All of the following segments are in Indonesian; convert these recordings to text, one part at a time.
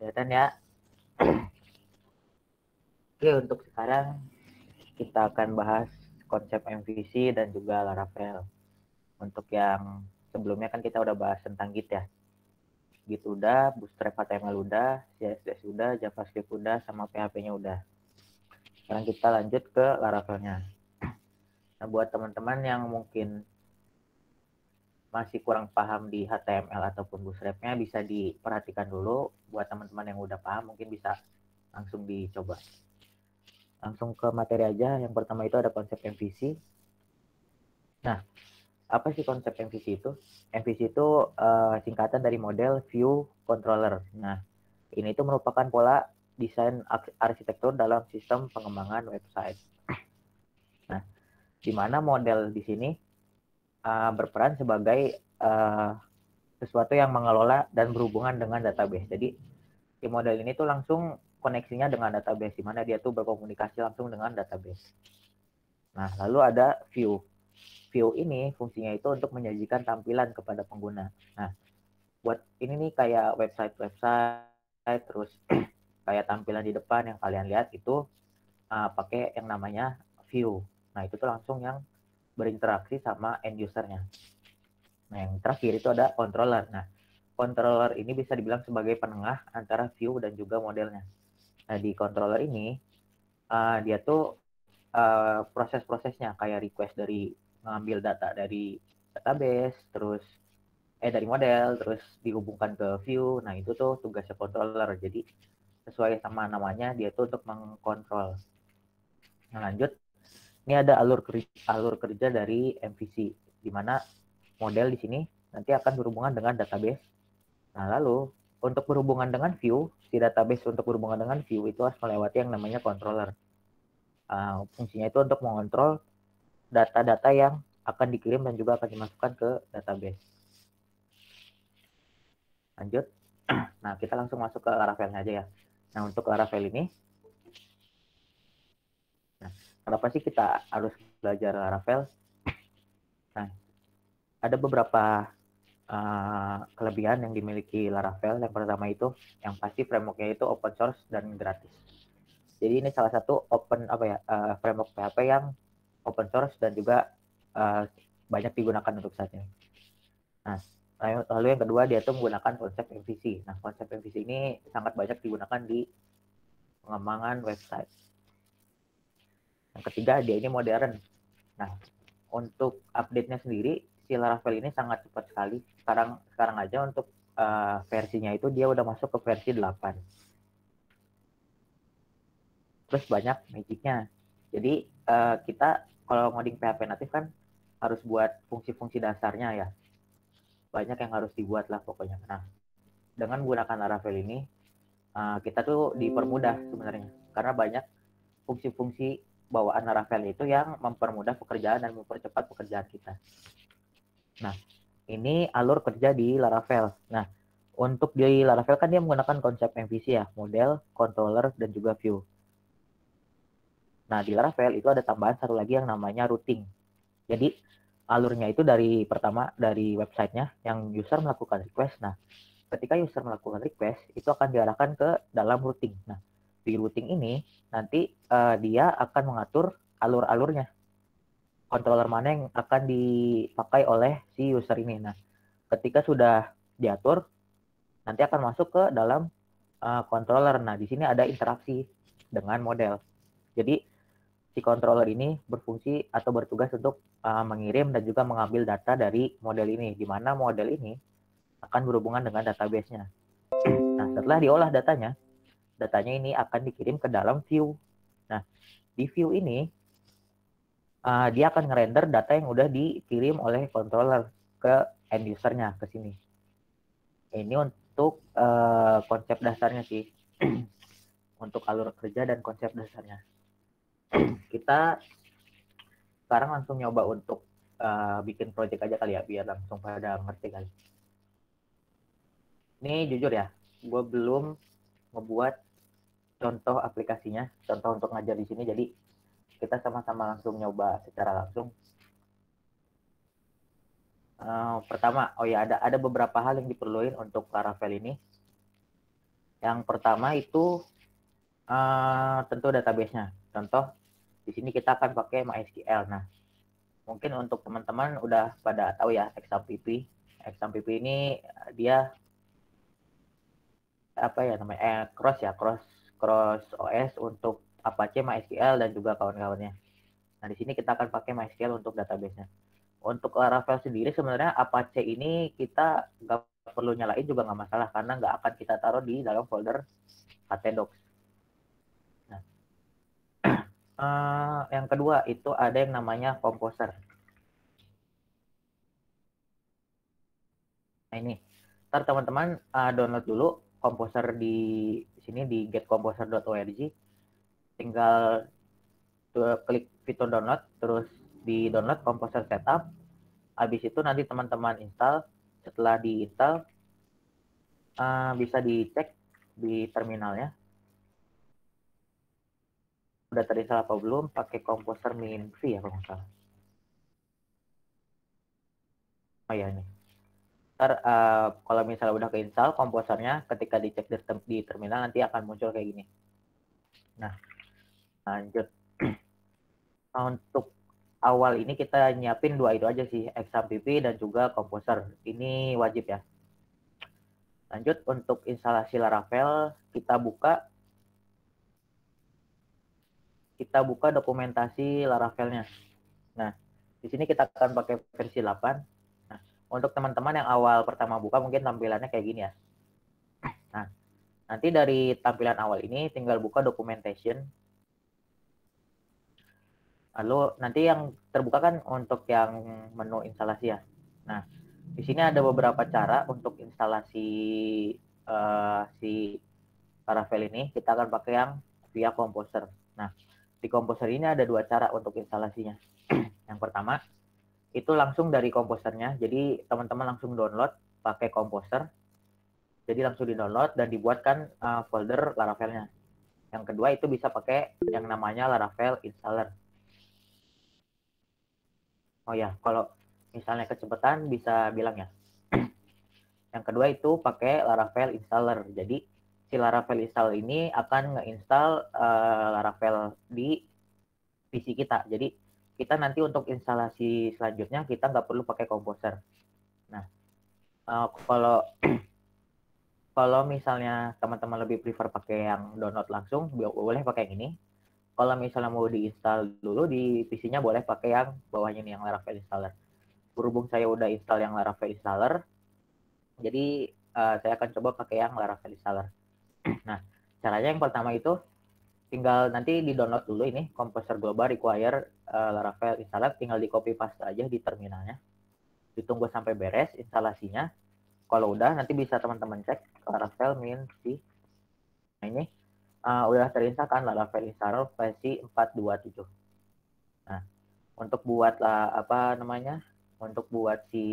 Kelihatan ya. Oke, untuk sekarang kita akan bahas konsep MVC dan juga Laravel. Untuk yang sebelumnya kan kita udah bahas tentang Git ya. Git udah, Bootstrap HTML udah, CSS udah, JavaScript udah, sama PHP-nya udah. Sekarang kita lanjut ke Laravelnya. Nah, buat teman-teman yang mungkin masih kurang paham di HTML ataupun Bootstrap-nya, bisa diperhatikan dulu. Buat teman-teman yang udah paham, mungkin bisa langsung dicoba. Langsung ke materi aja. Yang pertama itu ada konsep MVC. Nah, apa sih konsep MVC itu? MVC itu singkatan dari model view controller. Nah, ini itu merupakan pola desain arsitektur dalam sistem pengembangan website. Nah, di mana model di sini berperan sebagai sesuatu yang mengelola dan berhubungan dengan database. Jadi, di model ini tuh langsung koneksinya dengan database, di mana dia tuh berkomunikasi langsung dengan database. Nah, lalu ada view. View ini fungsinya itu untuk menyajikan tampilan kepada pengguna. Nah, buat ini nih kayak website, terus kayak tampilan di depan yang kalian lihat itu pakai yang namanya view. Nah, itu tuh langsung yang berinteraksi sama end usernya. Nah, yang terakhir itu ada controller. Nah, controller ini bisa dibilang sebagai penengah antara view dan juga modelnya. Nah, di controller ini dia tuh proses-prosesnya kayak request dari ngambil data dari database, terus dari model, terus dihubungkan ke view. Nah, itu tuh tugasnya controller. Jadi sesuai sama namanya, dia tuh untuk mengkontrol. Nah, lanjut. Ini ada alur kerja dari MVC, di mana model di sini nanti akan berhubungan dengan database. Nah, lalu untuk berhubungan dengan view, si database untuk berhubungan dengan view itu harus melewati yang namanya controller. Fungsinya itu untuk mengontrol data-data yang akan dikirim dan juga akan dimasukkan ke database. Lanjut. Nah, kita langsung masuk ke Laravel-nya aja ya. Nah, untuk Laravel ini, nah, kenapa sih kita harus belajar Laravel? Nah, ada beberapa kelebihan yang dimiliki Laravel. Yang pertama itu, yang pasti framework-nya itu open source dan gratis. Jadi ini salah satu framework PHP yang open source dan juga banyak digunakan untuk saat ini. Nah, lalu yang kedua, dia tuh menggunakan konsep MVC. Nah, konsep MVC ini sangat banyak digunakan di pengembangan website. Yang ketiga, dia ini modern. Nah, untuk update-nya sendiri, si Laravel ini sangat cepat sekali. Sekarang aja untuk versinya itu dia udah masuk ke versi 8. Terus banyak magic-nya. Jadi kita kalau ngoding PHP natif kan harus buat fungsi-fungsi dasarnya ya. Banyak yang harus dibuat lah pokoknya. Nah, dengan menggunakan Laravel ini, kita tuh dipermudah sebenarnya. Karena banyak fungsi-fungsi bawaan Laravel itu yang mempermudah pekerjaan dan mempercepat pekerjaan kita. Nah, ini alur kerja di Laravel. Nah, untuk di Laravel kan dia menggunakan konsep MVC ya, model, controller, dan juga view. Nah, di Laravel itu ada tambahan satu lagi yang namanya routing. Jadi, alurnya itu pertama dari websitenya yang user melakukan request. Nah, ketika user melakukan request, itu akan diarahkan ke dalam routing. Nah, di routing ini nanti dia akan mengatur alur-alurnya. Controller mana yang akan dipakai oleh si user ini. Nah, ketika sudah diatur, nanti akan masuk ke dalam controller. Nah, di sini ada interaksi dengan model. Jadi, si controller ini berfungsi atau bertugas untuk mengirim dan juga mengambil data dari model ini, di mana model ini akan berhubungan dengan database-nya. Nah, setelah diolah datanya ini akan dikirim ke dalam view. Nah, di view ini dia akan ngerender data yang udah dikirim oleh controller ke end user-nya ke sini. Ini untuk konsep dasarnya sih. Untuk alur kerja dan konsep dasarnya. Kita sekarang langsung nyoba untuk bikin project aja kali ya, biar langsung pada ngerti kali. Ini jujur ya, gue belum ngebuat contoh aplikasinya, contoh untuk ngajar di sini, jadi kita sama-sama langsung nyoba secara langsung. Pertama, ada beberapa hal yang diperluin untuk Laravel ini. Yang pertama itu tentu database-nya. Contoh di sini kita akan pakai MySQL. Nah, mungkin untuk teman-teman udah pada tahu ya XAMPP. XAMPP ini dia apa ya namanya cross OS untuk Apache, MySQL dan juga kawan-kawannya. Nah, di sini kita akan pakai MySQL untuk database-nya. Untuk Laravel sendiri sebenarnya Apache ini kita nggak perlu nyalain juga nggak masalah karena nggak akan kita taruh di dalam folder htdocs. Nah, yang kedua itu ada yang namanya Composer. Nah ini, ntar teman-teman download dulu Composer di sini di getcomposer.org. Tinggal klik fitur download, terus di download Composer setup. Habis itu nanti teman-teman install. Setelah diinstal, bisa dicek di terminalnya. Udah terinstall apa belum? Pakai Composer min-v ya kalau nggak salah. Oh ya ini. Ntar kalau misalnya udah keinstall komposernya, ketika dicek di terminal nanti akan muncul kayak gini. Nah, lanjut. Untuk awal ini kita nyiapin dua itu aja sih, XAMPP dan juga komposer. Ini wajib ya. Lanjut untuk instalasi Laravel, kita buka dokumentasi Laravelnya. Nah, di sini kita akan pakai versi 8. Nah, untuk teman-teman yang awal pertama buka mungkin tampilannya kayak gini ya. Nah, nanti dari tampilan awal ini tinggal buka documentation. Lalu nanti yang terbuka kan untuk yang menu instalasi ya. Nah, di sini ada beberapa cara untuk instalasi si Laravel ini. Kita akan pakai yang via Composer. Nah, di Composer ini ada dua cara untuk instalasinya. Yang pertama, itu langsung dari komposernya. Jadi teman-teman langsung download pakai Composer. Jadi langsung di-download dan dibuatkan folder Laravelnya. Yang kedua itu bisa pakai yang namanya Laravel Installer. Oh ya, kalau misalnya kecepatan bisa bilang ya. Yang kedua itu pakai Laravel Installer. Jadi si Laravel Install ini akan nge-install Laravel di PC kita. Jadi kita nanti untuk instalasi selanjutnya kita nggak perlu pakai Composer. Nah, kalau kalau misalnya teman-teman lebih prefer pakai yang download langsung, boleh pakai yang ini. Kalau misalnya mau diinstal dulu di PC-nya boleh pakai yang bawahnya nih, yang Laravel Installer. Berhubung saya udah install yang Laravel Installer, jadi saya akan coba pakai yang Laravel Installer. Nah, caranya yang pertama itu tinggal nanti di-download dulu ini Composer Global Require Laravel Installer, tinggal di-copy paste aja di terminalnya. Ditunggu sampai beres instalasinya. Kalau udah nanti bisa teman-teman cek Laravel min-v. Nah, ini udah terinstall kan Laravel Installer versi 4.2.7. Nah, untuk buat apa namanya? Untuk buat si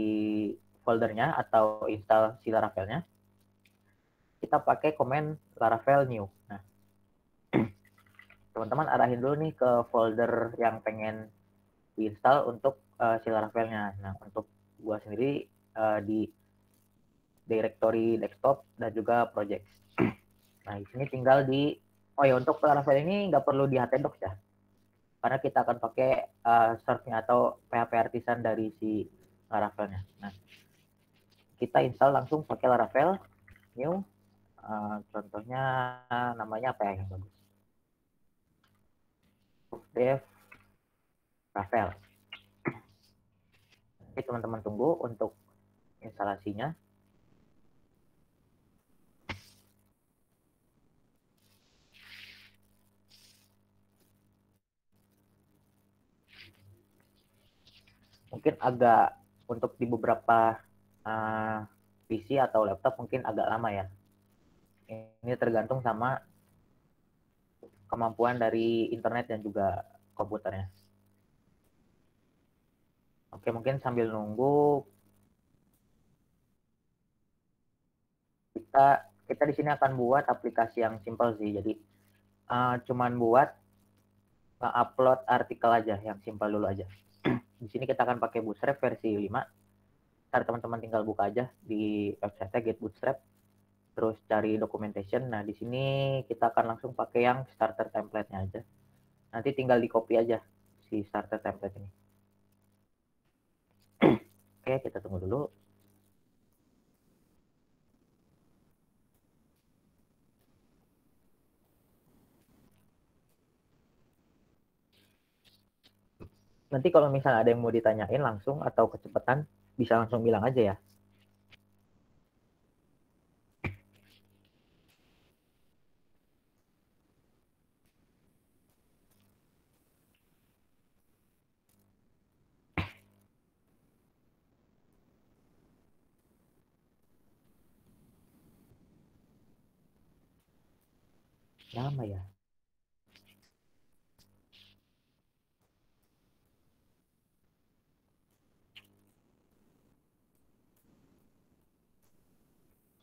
foldernya atau install si Laravelnya, kita pakai komen Laravel new. Nah, teman-teman arahin dulu nih ke folder yang pengen diinstal untuk si Laravelnya. Nah, untuk gua sendiri di directory desktop dan juga project. Nah, di sini tinggal oh ya, untuk Laravel ini nggak perlu di htdocs ya, karena kita akan pakai source-nya atau PHP artisan dari si Laravelnya. Nah, kita install langsung pakai Laravel new. Contohnya namanya apa ya yang bagus? Dev Laravel. Oke, teman-teman tunggu untuk instalasinya. Mungkin agak untuk di beberapa PC atau laptop mungkin agak lama ya. Ini tergantung sama kemampuan dari internet dan juga komputernya. Oke, mungkin sambil nunggu kita di sini akan buat aplikasi yang simple sih. Jadi cuman buat upload artikel aja yang simple dulu aja. Di sini kita akan pakai Bootstrap versi 5. Ntar teman-teman tinggal buka aja di website Get Bootstrap. terus cari documentation. Nah, di sini kita akan langsung pakai yang starter template-nya aja. Nanti tinggal di copy aja si starter template ini. Oke, kita tunggu dulu. Nanti kalau misalnya ada yang mau ditanyain langsung atau kecepatan, bisa langsung bilang aja ya. Lama ya.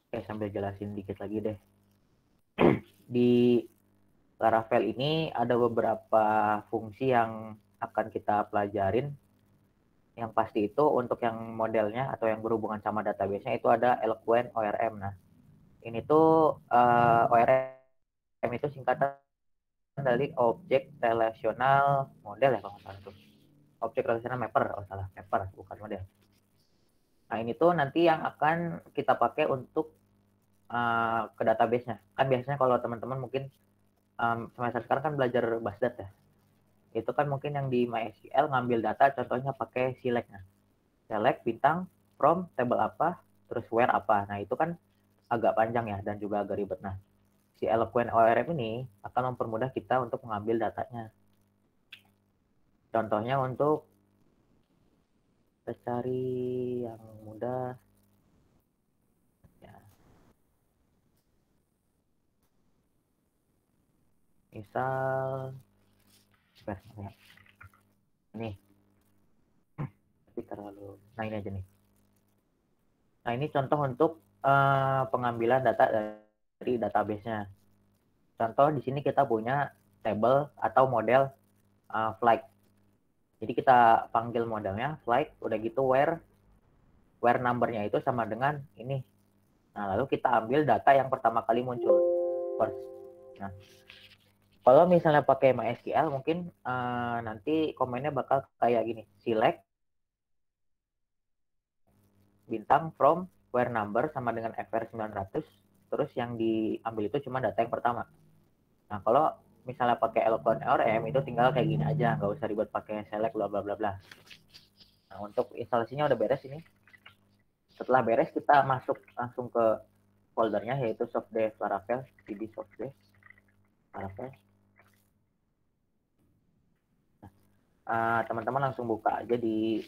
Oke, sambil jelasin dikit lagi deh. Di Laravel ini ada beberapa fungsi yang akan kita pelajarin. Yang pasti itu untuk yang modelnya atau yang berhubungan sama database-nya itu ada Eloquent ORM. Nah, ini tuh ORM itu singkatan dari Object Relational Model ya kalau nggak salah tuh. Object Relational Mapper, oh salah, Mapper bukan model. Nah, ini tuh nanti yang akan kita pakai untuk ke database-nya. Kan biasanya kalau teman-teman mungkin semester sekarang kan belajar Basdat ya. Itu kan mungkin yang di MySQL ngambil data contohnya pakai select. Nah, select bintang from table apa, terus where apa. Nah, itu kan agak panjang ya dan juga agak ribet. Nah, si Eloquent ORM ini akan mempermudah kita untuk mengambil datanya. Contohnya untuk kita cari yang mudah ya. Misal nih, tapi terlalu. Nah, ini aja nih. Nah, ini contoh untuk pengambilan data dari database-nya. Contoh di sini kita punya table atau model flight. Jadi kita panggil modelnya flight, udah gitu where number-nya itu sama dengan ini. Nah, lalu kita ambil data yang pertama kali muncul first. Nah, kalau misalnya pakai MySQL mungkin nanti komennya bakal kayak gini, select bintang from where number sama dengan fr 900, terus yang diambil itu cuma data yang pertama. Nah, kalau misalnya pakai Eloquent ORM itu tinggal kayak gini aja, nggak usah ribet pakai select bla bla bla bla. Nah, untuk instalasinya udah beres ini. Setelah beres kita masuk langsung ke foldernya yaitu softdev Laravel, cd softdev Laravel. Teman-teman langsung buka aja di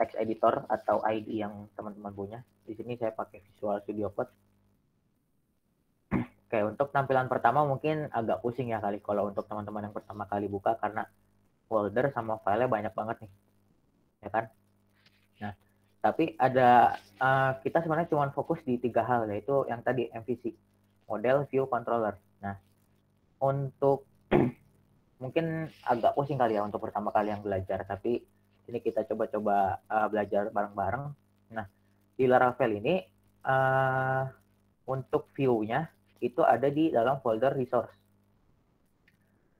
text editor atau ID yang teman-teman punya. Di sini saya pakai Visual Studio Code. Oke, untuk tampilan pertama mungkin agak pusing ya kali kalau untuk teman-teman yang pertama kali buka karena folder sama filenya banyak banget nih, ya kan? Nah, tapi ada kita sebenarnya cuma fokus di 3 hal, yaitu yang tadi MVC, model, view, controller. Nah, untuk mungkin agak pusing kali ya untuk pertama kali yang belajar, tapi ini kita coba-coba belajar bareng-bareng. Nah, di Laravel ini untuk view-nya itu ada di dalam folder resource.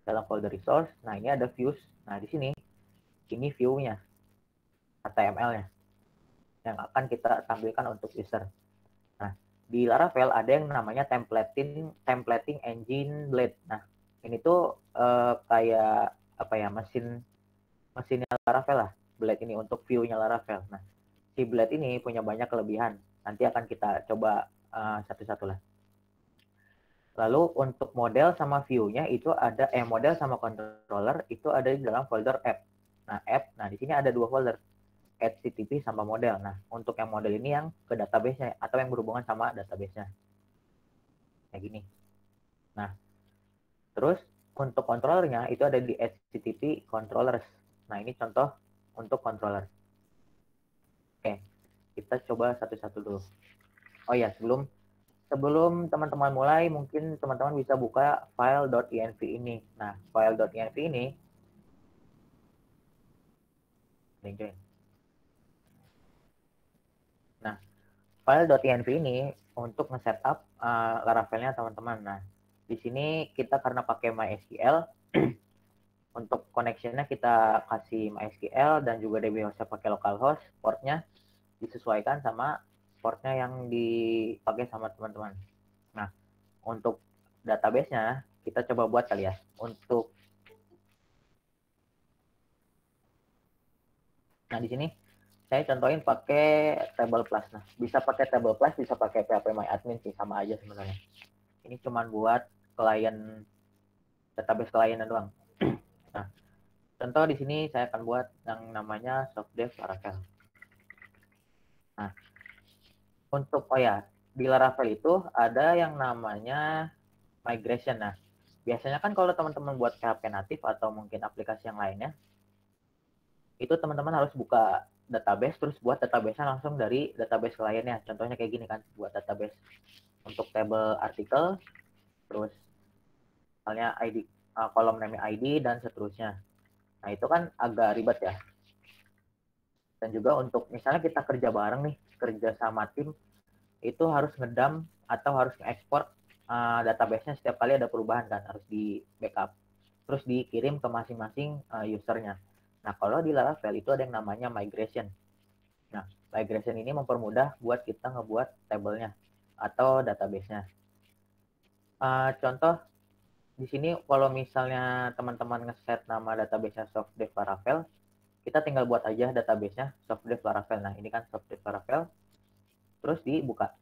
Dalam folder resource, nah ini ada views. Nah, di sini ini view-nya, HTML-nya yang akan kita tampilkan untuk user. Nah, di Laravel ada yang namanya templating engine Blade. Nah, ini tuh kayak apa ya, mesinnya Laravel lah. Blade ini untuk view-nya Laravel. Nah, si Blade ini punya banyak kelebihan. Nanti akan kita coba satu-satu lah. Lalu untuk model sama view-nya itu ada model sama controller itu ada di dalam folder app. Nah, app. Nah, di sini ada 2 folder. HTTP sama model. Nah, untuk yang model ini yang ke database-nya atau yang berhubungan sama database-nya. Kayak gini. Nah, terus untuk controllernya itu ada di HTTP controllers. Nah, ini contoh untuk controller. Oke, kita coba satu-satu dulu. Oh ya, sebelum teman-teman mulai, mungkin teman-teman bisa buka file.env ini. Nah, file.env ini, nah, file.env ini untuk nge-setup Laravel-nya teman-teman. Nah, di sini kita karena pakai MySQL, untuk connection-nya kita kasih MySQL dan juga DB-hostnya pakai localhost, portnya disesuaikan sama portnya yang dipakai sama teman-teman. Nah, untuk database-nya kita coba buat kali ya. Nah, di sini saya contohin pakai table plus. Nah, bisa pakai table plus, bisa pakai phpMyAdmin sih, sama aja sebenarnya. Ini cuma buat klien, database kliennya doang. Nah, contoh di sini saya akan buat yang namanya softdev Laravel. Nah, untuk di Laravel itu ada yang namanya migration. Nah, biasanya kan kalau teman-teman buat PHP natif atau mungkin aplikasi yang lainnya, itu teman-teman harus buka database, terus buat database-nya langsung dari database kliennya. Contohnya kayak gini kan, buat database untuk table artikel, terus misalnya ID, kolom name ID, dan seterusnya. Nah, itu kan agak ribet ya. Dan juga untuk misalnya kita kerja bareng nih, kerja sama tim, itu harus ngedump atau harus nge-export database-nya setiap kali ada perubahan kan, harus di backup. Terus dikirim ke masing-masing usernya. Nah, kalau di Laravel itu ada yang namanya migration. Nah, migration ini mempermudah buat kita ngebuat table-nya atau database-nya. Contoh, di sini kalau misalnya teman-teman nge-set nama database-nya softdev Laravel, kita tinggal buat aja database-nya softdev Laravel. Nah, ini kan softdev Laravel, terus dibuka.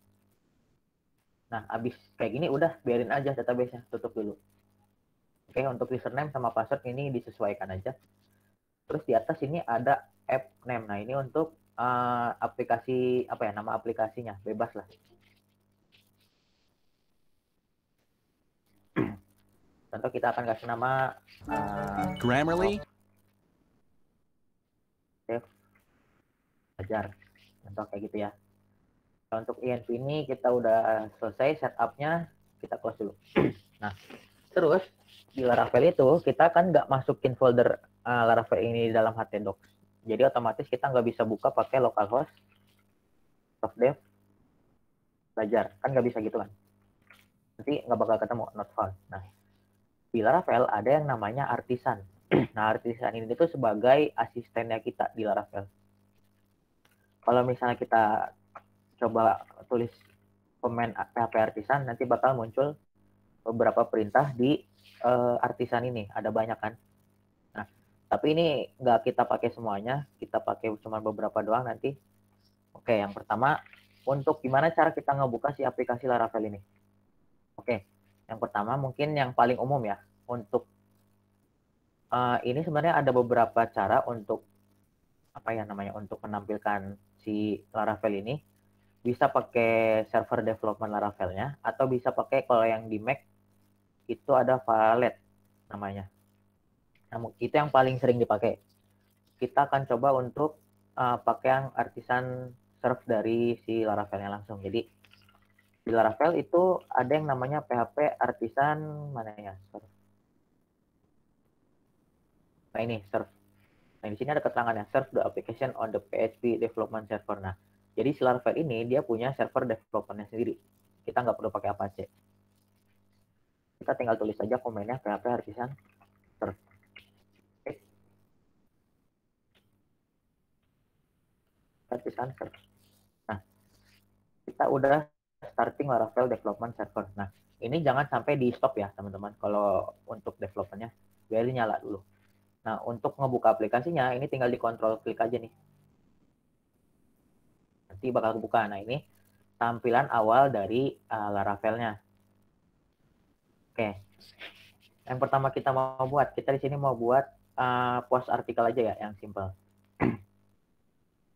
Nah, abis kayak gini udah biarin aja database-nya, tutup dulu. Oke, untuk username sama password ini disesuaikan aja. Terus di atas ini ada app name. Nah, ini untuk aplikasi, nama aplikasinya, bebas lah. Contoh kita akan kasih nama Grammarly. Dev Belajar. Contoh kayak gitu ya. Untuk INV ini kita udah selesai setupnya, kita close dulu. Nah, terus di Laravel itu kita kan nggak masukin folder Laravel ini di dalam htdocs. Jadi otomatis kita nggak bisa buka pakai localhost softdev belajar. Kan nggak bisa gitu kan. Nanti nggak bakal ketemu, not found. Nah, di Laravel ada yang namanya artisan. Nah, artisan ini tuh sebagai asistennya kita di Laravel. Kalau misalnya kita coba tulis komen PHP artisan, nanti bakal muncul beberapa perintah di artisan ini. Ada banyak kan. Nah, tapi ini nggak kita pakai semuanya, kita pakai cuma beberapa doang nanti. Oke, yang pertama, untuk gimana cara kita ngebuka si aplikasi Laravel ini. Oke, yang pertama mungkin yang paling umum ya, untuk ini sebenarnya ada beberapa cara untuk untuk menampilkan si Laravel ini. Bisa pakai server development Laravelnya, atau bisa pakai kalau yang di Mac itu ada Valet namanya. Nah, itu yang paling sering dipakai. Kita akan coba untuk pakai yang artisan serve dari si Laravelnya langsung. Jadi di Laravel itu ada yang namanya PHP artisan mana ya? Serve. Nah, ini serve. Nah, di sini ada keterangannya, serve the application on the PHP development server. Nah, jadi si Laravel ini dia punya server development-nya sendiri. Kita nggak perlu pakai Apache. Kita tinggal tulis saja komennya PHP artisan serve. Artisan serve. Nah, kita udah starting Laravel development server. Nah, ini jangan sampai di stop ya, teman-teman. Kalau untuk developmentnya, biarin nyala dulu. Nah, untuk ngebuka aplikasinya, ini tinggal dikontrol klik aja nih. Nanti bakal kebuka. Nah, ini tampilan awal dari Laravelnya. Oke. Yang pertama kita mau buat, kita di sini mau buat post artikel aja ya, yang simple.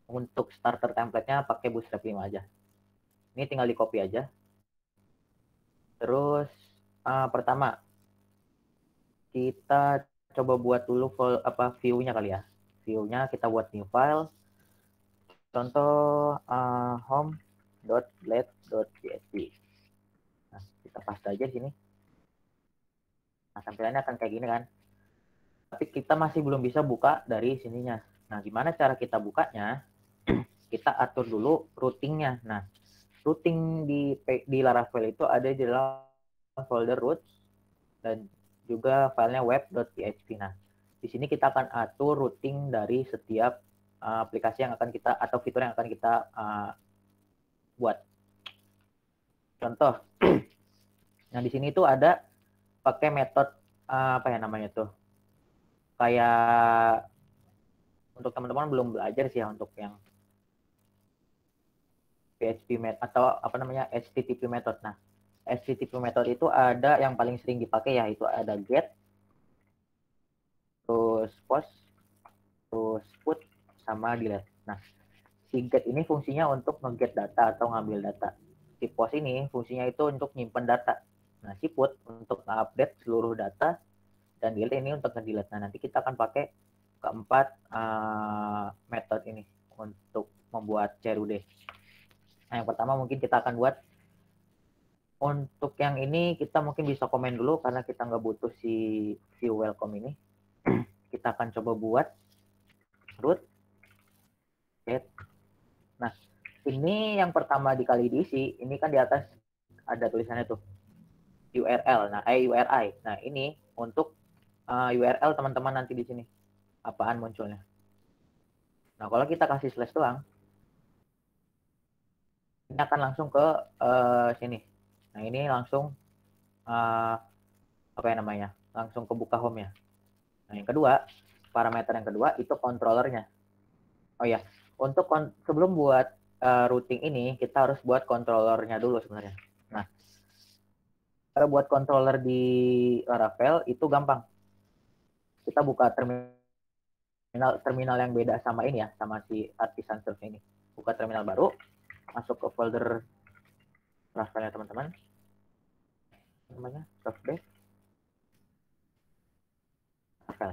Untuk starter template-nya pakai Bootstrap 5 aja. Ini tinggal di copy aja. Terus pertama kita coba buat dulu view-nya kali ya. View-nya kita buat new file. Contoh home.blade.csv. Nah, kita paste aja di sini. Nah, tampilannya akan kayak gini kan. Tapi kita masih belum bisa buka dari sininya. Nah, gimana cara kita bukanya? Kita atur dulu routingnya. Nah, routing di Laravel itu ada di dalam folder root dan juga filenya web.php. Nah, di sini kita akan atur routing dari setiap aplikasi yang akan kita atau fitur yang akan kita buat. Contoh, nah di sini tuh ada pakai metode apa ya namanya tuh? Kayak untuk teman-teman belum belajar sih ya untuk yang PHP method atau apa namanya HTTP method. Nah, HTTP method itu ada yang paling sering dipakai ya, itu ada get, terus post, terus put, sama delete. Nah, si get ini fungsinya untuk nge-get data atau ngambil data. Si post ini fungsinya itu untuk nyimpen data. Nah, si put untuk nge-update seluruh data, dan delete ini untuk nge-delete. Nah, nanti kita akan pakai keempat metode ini untuk membuat CRUD. Nah, yang pertama mungkin kita akan buat, untuk yang ini kita mungkin bisa komen dulu karena kita nggak butuh si view welcome ini. Kita akan coba buat root get. Nah, ini yang pertama dikali diisi, ini kan di atas ada tulisannya tuh URL. Nah, URI. Nah, ini untuk URL teman-teman nanti di sini. Apaan munculnya? Nah, kalau kita kasih slash doang, ini akan langsung ke sini. Nah, ini langsung apa ya namanya? Langsung ke buka home ya. Nah, yang kedua, parameter yang kedua itu controllernya. Oh ya, untuk sebelum buat routing ini, kita harus buat controllernya dulu sebenarnya. Nah, cara buat controller di Laravel itu gampang. Kita buka terminal yang beda sama ini ya, sama si artisan serve ini. Buka terminal baru, masuk ke folder Laravelnya teman-teman. Namanya softdev. Laravel.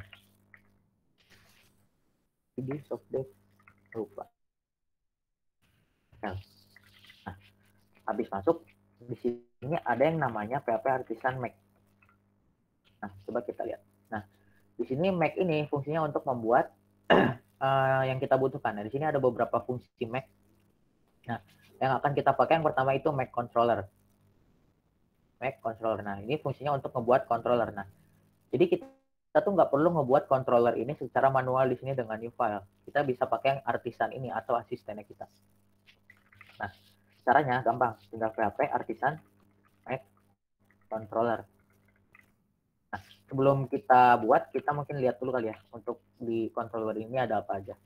Ini softdev lupa. Nah, habis masuk di sini ada yang namanya PHP Artisan Make. Nah, coba kita lihat. Nah, di sini Make ini fungsinya untuk membuat yang kita butuhkan. Nah, di sini ada beberapa fungsi Make. Nah, yang akan kita pakai yang pertama itu Make Controller. Make Controller. Nah, ini fungsinya untuk membuat controller. Nah, jadi kita tuh nggak perlu ngebuat controller ini secara manual di sini dengan new file. Kita bisa pakai yang artisan ini atau asistennya kita. Nah, caranya gampang. Tinggal PHP Artisan Make Controller. Nah, sebelum kita buat, kita mungkin lihat dulu kali ya untuk di controller ini ada apa aja.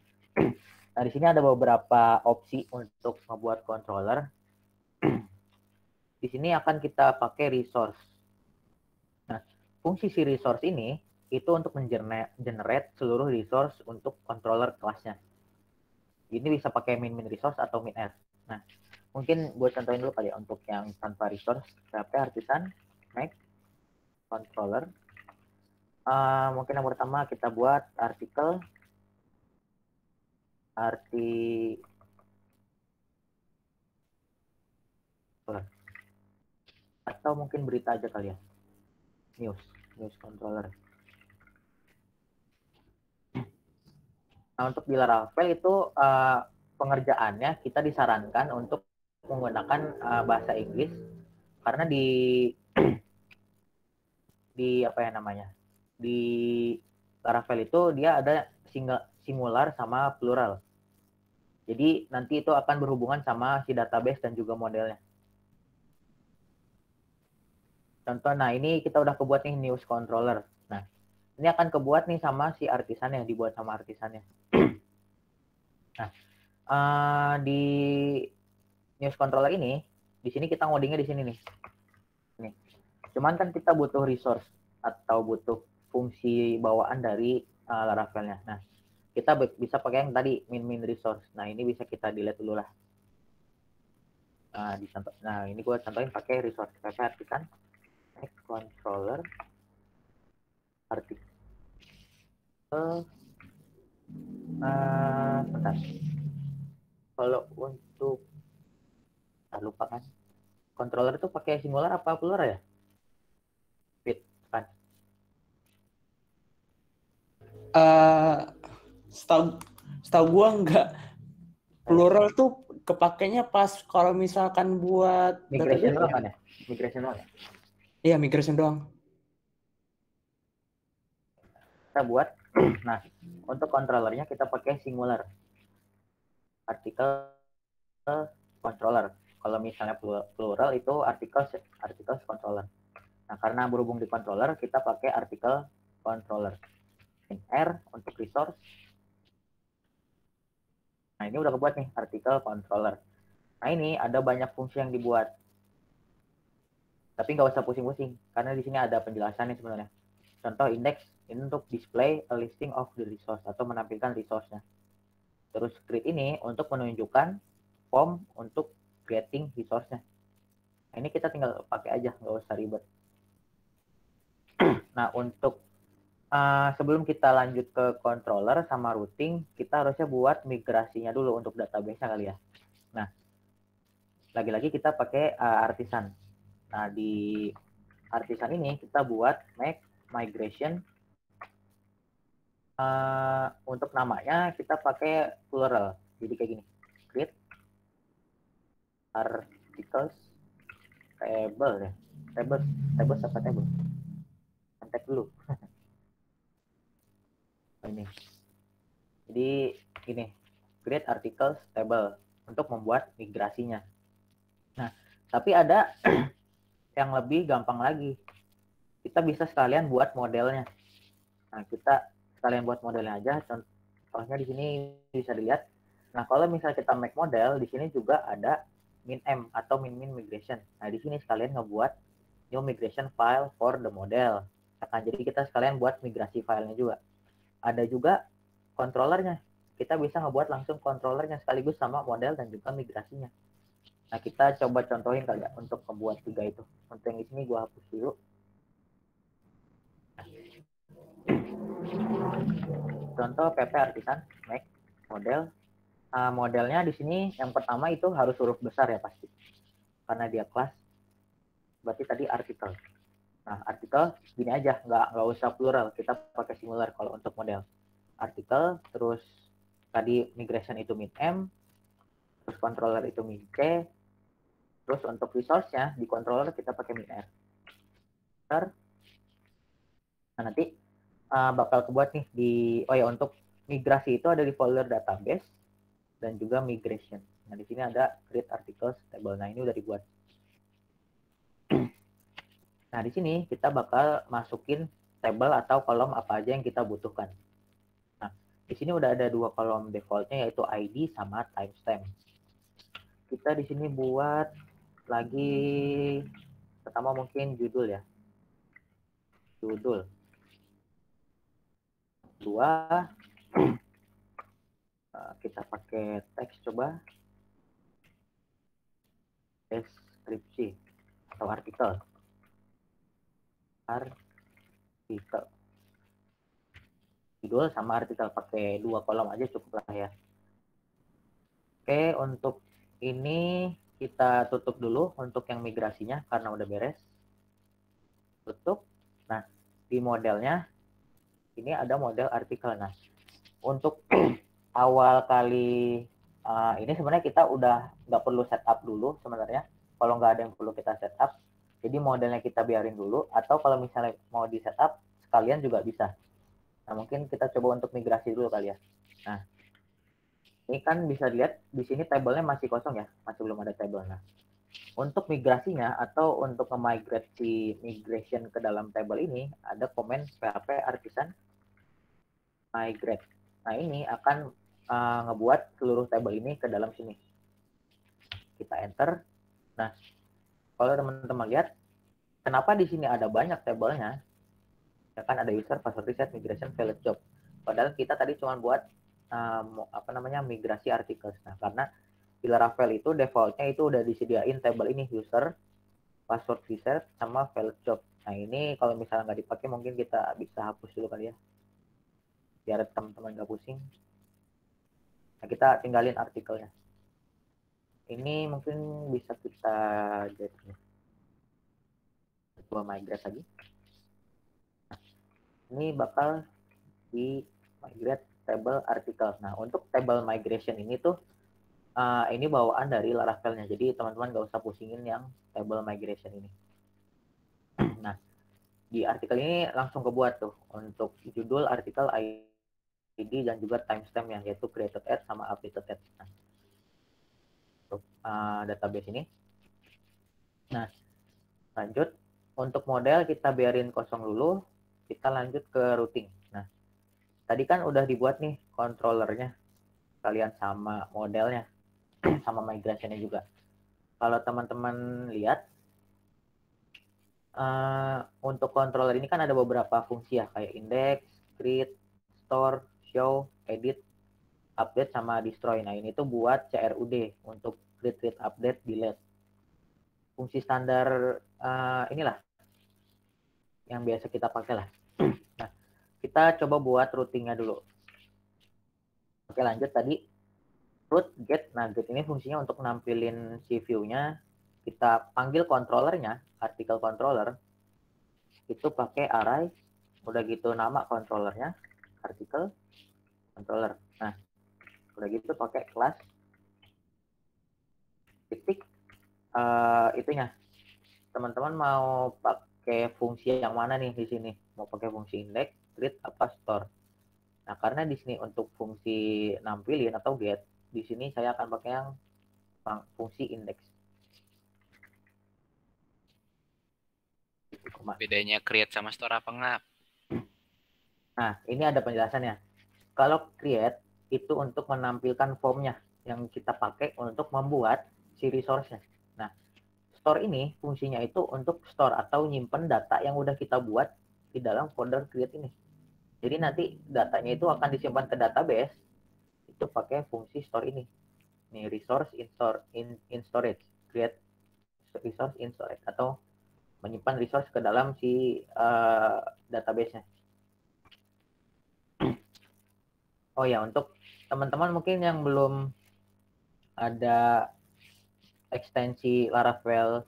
Nah, di sini ada beberapa opsi untuk membuat controller. Di sini akan kita pakai resource. Nah, fungsi si resource ini itu untuk generate seluruh resource untuk controller kelasnya. Ini bisa pakai min resource atau min r. Nah, mungkin buat contohin dulu kali ya untuk yang tanpa resource, PHP Artisan Make Controller. Mungkin yang pertama kita buat artikel atau mungkin berita aja kali ya, news controller. Nah, untuk di Laravel itu pengerjaannya kita disarankan untuk menggunakan bahasa Inggris karena di apa ya namanya, di Laravel itu dia ada singular sama plural. Jadi nanti itu akan berhubungan sama si database dan juga modelnya. Contoh, nah ini kita udah kebuat nih news controller. Nah, ini akan kebuat nih sama si artisannya, dibuat sama artisannya. Nah, di news controller ini, di sini kita ngodingnya di sini nih. Nih. Cuman kan kita butuh resource atau butuh fungsi bawaan dari Laravelnya. Nah, kita bisa pakai yang tadi min resource. Nah, ini bisa kita delete dulu lah. Nah, ini gue contohin pakai resource PHP Artisan Make Controller artikel. Bentar. Kalau untuk lupa kan, controller itu pakai singular apa plural ya? Fit kan? Setahu gua enggak, plural tuh kepakainya pas kalau misalkan buat Migration database doang ya? kan ya? Migration doang ya? Iya, migration doang. Kita buat, nah untuk controllernya kita pakai Singular. Artikel controller. Kalau misalnya plural itu articles controller. Nah, karena berhubung di controller, kita pakai artikel controller. In R untuk resource. Nah, ini udah kebuat nih, artikel controller. Nah, ini ada banyak fungsi yang dibuat. Tapi nggak usah pusing-pusing, karena di sini ada penjelasannya sebenarnya. Contoh index, ini untuk display a listing of the resource, atau menampilkan resource-nya. Terus create ini untuk menunjukkan form untuk creating resource-nya. Nah, ini kita tinggal pakai aja, nggak usah ribet. Nah, untuk sebelum kita lanjut ke controller sama routing, kita harusnya buat migrasinya dulu untuk database-nya kali ya. Nah, lagi-lagi kita pakai artisan. Nah, di artisan ini kita buat make migration. Untuk namanya kita pakai plural. Jadi kayak gini. Create articles table ya. Tables apa table? Kontak dulu. Ini. Jadi gini. Create articles table untuk membuat migrasinya. Nah, tapi ada yang lebih gampang lagi. Kita bisa sekalian buat modelnya. Nah, kita sekalian buat modelnya aja. Contohnya di sini bisa dilihat. Nah, kalau misalnya kita make model, di sini juga ada min-m atau min-min migration. Nah, di sini sekalian ngebuat new migration file for the model. Nah, jadi kita sekalian buat migrasi filenya juga. Ada juga controllernya. Kita bisa ngebuat langsung controllernya sekaligus sama model dan juga migrasinya. Nah, kita coba contohin kali ya untuk membuat tiga itu. Untuk yang di sini gua hapus dulu. Contoh PP artisan make model. Modelnya di sini yang pertama itu harus huruf besar ya pasti. Karena dia kelas. Berarti tadi artikel. Nah, artikel gini aja, nggak usah plural. Kita pakai singular kalau untuk model. Artikel, terus tadi migration itu min M, terus controller itu min C, terus untuk resource-nya di controller kita pakai min R. Nah, nanti bakal kebuat nih untuk migrasi itu ada di folder database dan juga migration. Nah, di sini ada create articles table. Nah, ini udah dibuat. Nah, di sini kita bakal masukin table atau kolom apa aja yang kita butuhkan. Nah, di sini udah ada dua kolom defaultnya yaitu ID sama timestamp. Kita di sini buat lagi pertama mungkin judul ya. Judul. Dua kita pakai teks coba. Deskripsi atau artikel. Artikel. Judul sama artikel pakai dua kolom aja cukup lah ya. Oke, untuk ini kita tutup dulu untuk yang migrasinya karena udah beres. Tutup. Nah, di modelnya ini ada model artikel. Nah, untuk awal kali ini sebenarnya kita udah nggak perlu setup dulu sebenarnya. Kalau nggak ada yang perlu kita setup, jadi modelnya kita biarin dulu. Atau kalau misalnya mau di setup, sekalian juga bisa. Nah, mungkin kita coba untuk migrasi dulu kali ya. Nah, ini kan bisa dilihat di sini tabelnya masih kosong ya, masih belum ada tabel. Nah, untuk migrasinya atau untuk memigrasi migration ke dalam table ini ada komen PHP artisan migrate. Nah, ini akan ngebuat seluruh table ini ke dalam sini. Kita enter. Nah, kalau teman-teman lihat, kenapa di sini ada banyak tabelnya? Ya kan ada user, password reset, migration, failed job. Padahal kita tadi cuma buat migrasi artikel. Nah, karena di Laravel itu defaultnya itu udah disediain table ini user, password reset, sama failed job. Nah, ini kalau misalnya nggak dipakai mungkin kita bisa hapus dulu kali ya. Biar teman-teman nggak pusing. Nah, kita tinggalin artikelnya. Ini mungkin bisa kita jadi coba migrate lagi. Nah, ini bakal di migrate table artikel. Nah, untuk table migration ini tuh ini bawaan dari Laravel-nya. Jadi teman-teman nggak usah pusingin yang table migration ini. Nah, di artikel ini langsung kebuat tuh untuk judul artikel, ID, dan juga timestamp yang yaitu created at sama updated at. Nah, untuk database ini. Nah, lanjut. Untuk model kita biarin kosong dulu. Kita lanjut ke routing. Nah, tadi kan udah dibuat nih controllernya. Kalian sama modelnya. Sama migrationnya juga. Kalau teman-teman lihat, untuk controller ini kan ada beberapa fungsi ya, kayak index, create, store, show, edit, update, sama destroy. Nah, ini tuh buat CRUD untuk create, update, delete. Fungsi standar inilah yang biasa kita pakai lah. Nah, kita coba buat routingnya dulu. Oke, lanjut tadi. Root, get. Nah, get ini fungsinya untuk nampilin si view-nya. Kita panggil controllernya, artikel controller. Itu pakai array. Udah gitu nama controllernya, artikel controller. Nah, udah gitu pakai kelas titik itunya. Teman-teman mau pakai fungsi yang mana nih di sini? Mau pakai fungsi index, create, apa store? Nah, karena di sini untuk fungsi nampilin atau get, di sini saya akan pakai yang fungsi index. Bedanya create sama store apa enggak? Nah, ini ada penjelasannya. Kalau create itu untuk menampilkan formnya yang kita pakai untuk membuat si resource-nya. Nah, store ini fungsinya itu untuk store atau nyimpen data yang udah kita buat di dalam folder create ini. Jadi nanti datanya itu akan disimpan ke database itu pakai fungsi store ini. Nih, resource in storage, create resource in storage, atau menyimpan resource ke dalam si database-nya. Oh ya, untuk teman-teman mungkin yang belum ada ekstensi Laravel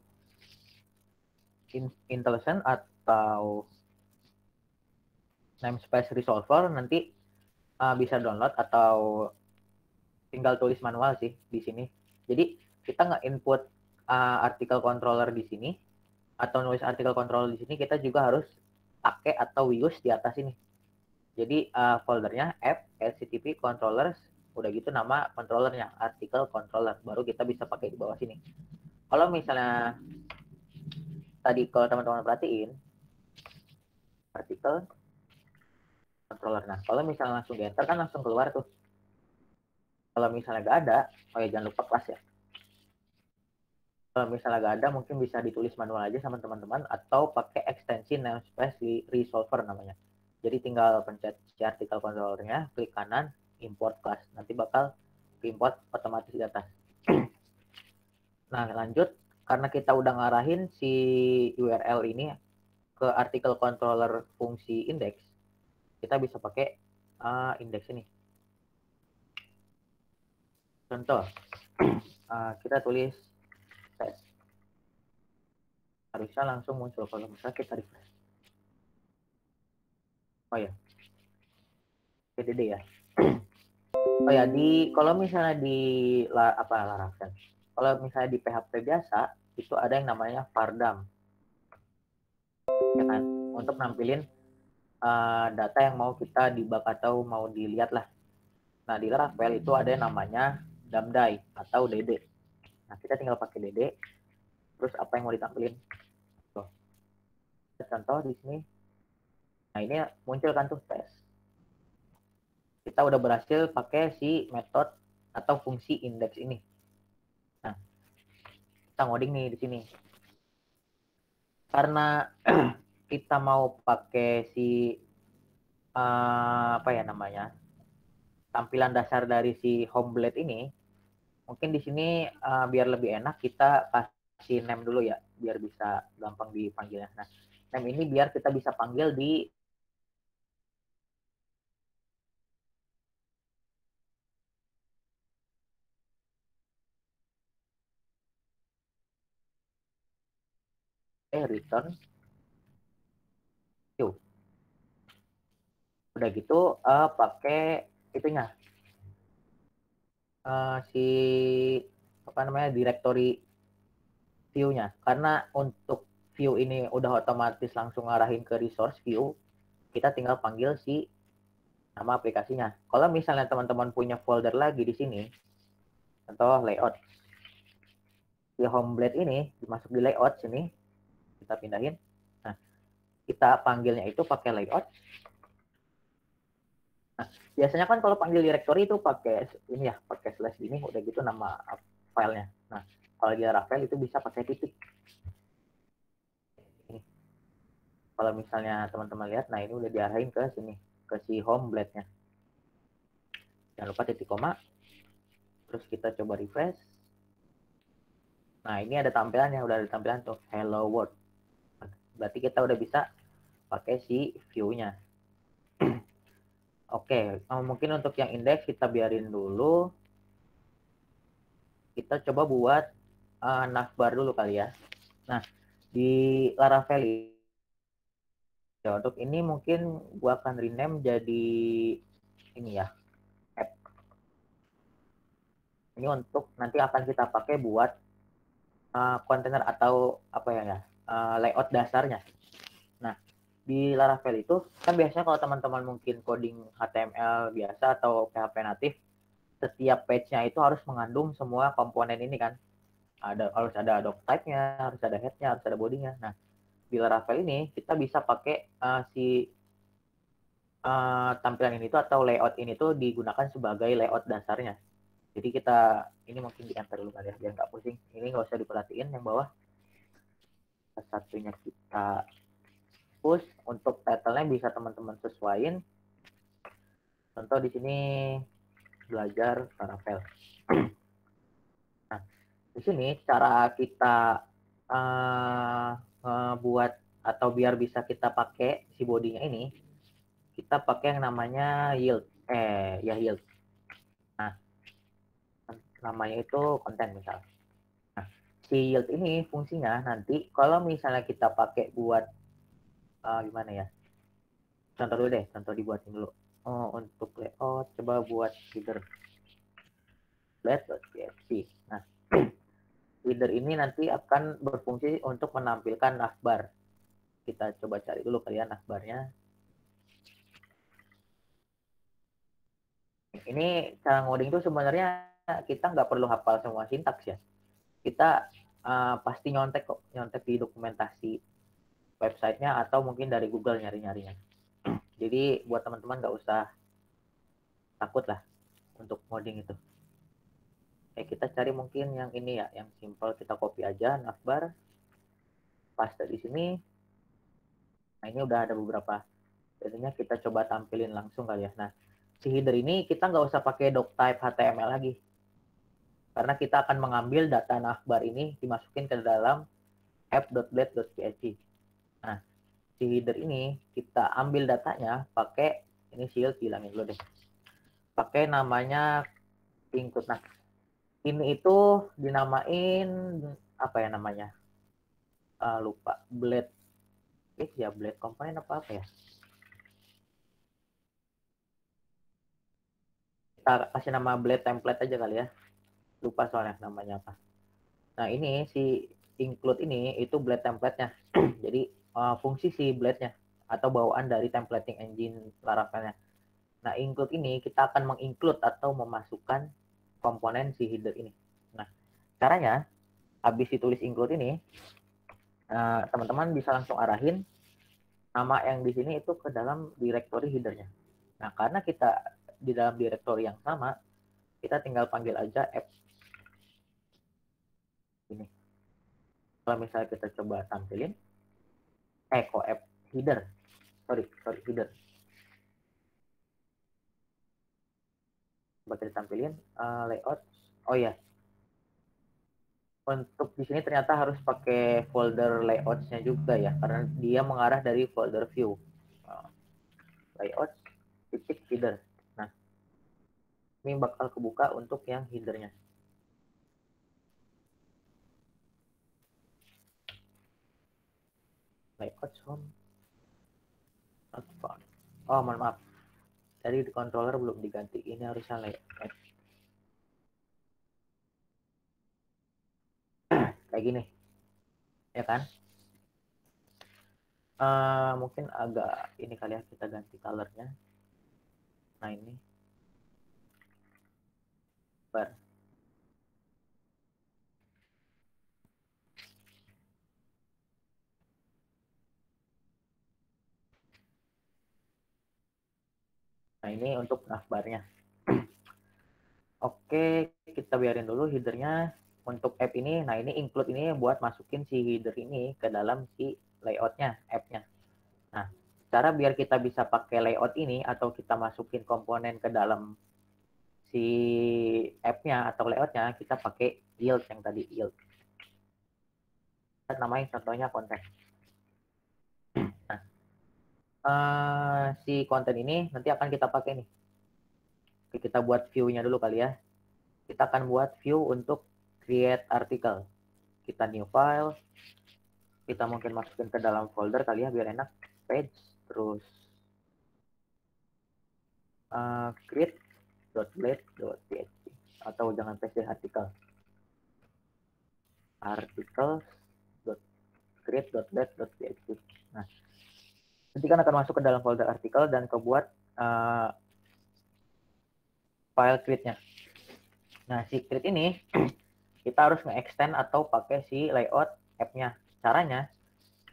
IntelliSense atau namespace resolver, nanti bisa download atau tinggal tulis manual sih di sini. Jadi kita nggak input artikel controller di sini atau nulis artikel controller di sini, kita juga harus pakai atau use di atas ini. Jadi foldernya app http controllers, udah gitu nama controllernya artikel controller, baru kita bisa pakai di bawah sini. Kalau misalnya tadi kalau teman-teman perhatiin artikel controller, nah kalau misalnya langsung di enter kan langsung keluar tuh. Kalau misalnya nggak ada, oh ya jangan lupa kelas ya. Kalau misalnya nggak ada, mungkin bisa ditulis manual aja sama teman-teman atau pakai ekstensi namespace resolver namanya. Jadi tinggal pencet si artikel controllernya, klik kanan, import class. Nanti bakal import otomatis di atas. Nah, lanjut. Karena kita udah ngarahin si URL ini ke artikel controller fungsi index, kita bisa pakai index ini. Contoh, kita tulis test. Harusnya langsung muncul. Kalau misalnya kita refresh. Oh ya, PDD ya. Oh ya, kalau misalnya di Laravel, kalau misalnya di PHP biasa itu ada yang namanya vardam, ya kan, untuk nampilin data yang mau kita debug atau mau dilihat lah. Nah, di Laravel itu ada yang namanya damdai atau DD. Nah, kita tinggal pakai DD. Terus apa yang mau ditampilin? Tuh. Contoh di sini. Nah, ini muncul kan tuh tes. Kita udah berhasil pakai si metode atau fungsi index ini. Nah, kita ngoding nih di sini. Karena kita mau pakai si apa ya namanya, tampilan dasar dari si homeblade ini, mungkin di sini biar lebih enak kita kasih name dulu ya, biar bisa gampang dipanggilnya. Nah, name ini biar kita bisa panggil di return view. Udah gitu pakai itunya si apa namanya directory view-nya. Karena untuk view ini udah otomatis langsung ngarahin ke resource view, kita tinggal panggil si nama aplikasinya. Kalau misalnya teman-teman punya folder lagi di sini, contoh layout, di home blade ini dimasuk di layout sini, kita pindahin. Nah, kita panggilnya itu pakai layout. Nah, biasanya kan kalau panggil directory itu pakai ini ya, pakai slash ini, udah gitu nama filenya. Nah, kalau di Laravel itu bisa pakai titik. Ini. Kalau misalnya teman-teman lihat, nah ini udah diarahin ke sini, ke si home blade-nya. Jangan lupa titik koma. Terus kita coba refresh. Nah, ini ada tampilannya, udah ada tampilan tuh, hello world. Berarti kita udah bisa pakai si view-nya. Oke, mungkin untuk yang indeks kita biarin dulu. Kita coba buat navbar dulu kali ya. Nah, di Laravel ya, untuk ini mungkin gua akan rename jadi ini ya, app. Ini untuk nanti akan kita pakai buat kontainer atau apa ya, layout dasarnya. Nah, di Laravel itu kan biasanya kalau teman-teman mungkin coding HTML biasa atau PHP natif, setiap page-nya itu harus mengandung semua komponen ini kan. Harus ada doc type-nya, harus ada head-nya, harus ada body-nya. Nah, di Laravel ini kita bisa pakai si tampilan ini tuh atau layout ini tuh digunakan sebagai layout dasarnya. Jadi kita ini mungkin di enter dulu kali ya biar nggak pusing. Ini nggak usah diperhatiin yang bawah. Satunya kita push. Untuk title-nya bisa teman-teman sesuaiin. Contoh di sini belajar Laravel. Nah, di sini cara kita buat atau biar bisa kita pakai si bodinya ini, kita pakai yang namanya yield. Yield. Nah, namanya itu konten misal. Nah, si yield ini fungsinya nanti kalau misalnya kita pakai buat gimana ya? Contoh dulu deh, contoh dibuatin dulu. Untuk layout coba buat header blade.php. Nah, header ini nanti akan berfungsi untuk menampilkan navbar. Kita coba cari dulu kalian navbarnya. Ini cara ngoding itu sebenarnya kita nggak perlu hafal semua sintaks ya. Kita pasti nyontek kok, nyontek di dokumentasi websitenya atau mungkin dari Google nyari-nyarinya. Jadi buat teman-teman nggak usah takut lah untuk ngoding itu. Kita cari mungkin yang ini ya, yang simple, kita copy aja navbar, paste di sini. Nah ini udah ada beberapa. Jadinya kita coba tampilin langsung kali ya. Nah si header ini kita nggak usah pakai doctype HTML lagi. Karena kita akan mengambil data navbar ini dimasukin ke dalam app.blade.php. Nah, si header ini kita ambil datanya pakai ini shield, bilangin dulu deh. Pakai namanya include. Nah, ini itu dinamain apa ya namanya? Lupa. Blade. Ya Blade komponen apa ya? Kita kasih nama Blade template aja kali ya. Lupa soalnya namanya apa. Nah, ini si include ini itu Blade template-nya. Jadi fungsi si Blade-nya atau bawaan dari templating engine Laravel-nya. Nah, include ini kita akan menginclude atau memasukkan komponen si header ini. Nah, caranya habis ditulis include ini, teman-teman bisa langsung arahin nama yang di sini itu ke dalam directory headernya. Nah, karena kita di dalam directory yang sama, kita tinggal panggil aja app ini. Kalau misalnya kita coba tampilin, kok app header, sorry header. Coba kita tampilin layout. Oh ya, untuk di sini ternyata harus pakai folder layouts-nya juga ya, karena dia mengarah dari folder view. Layout titik header. Nah, ini bakal kebuka untuk yang headernya. Layout home. Oh, mohon maaf. Tadi di controller belum diganti. Ini harusnya layout. kayak gini, ya kan? Mungkin agak ini kali ya, kita ganti colornya. Nah ini, bar. Nah ini untuk navbarnya. Oke, kita biarin dulu headernya. Untuk app ini, nah ini include ini buat masukin si header ini ke dalam si layoutnya, app-nya. Nah, cara biar kita bisa pakai layout ini atau kita masukin komponen ke dalam si app-nya atau layoutnya, kita pakai yield yang tadi, yield. Kita namain contohnya konten. Nah, si konten ini nanti akan kita pakai nih. Oke, kita buat view-nya dulu kali ya. Kita akan buat view untuk create article. Kita new file, kita mungkin masukin ke dalam folder kali ya biar enak, page, terus create.blade.php atau jangan paste deh, articles.create.blade.php. Nah, nanti kan akan masuk ke dalam folder artikel dan kebuat file create-nya. Nah, si create ini kita harus nge-extend atau pakai si layout app-nya. Caranya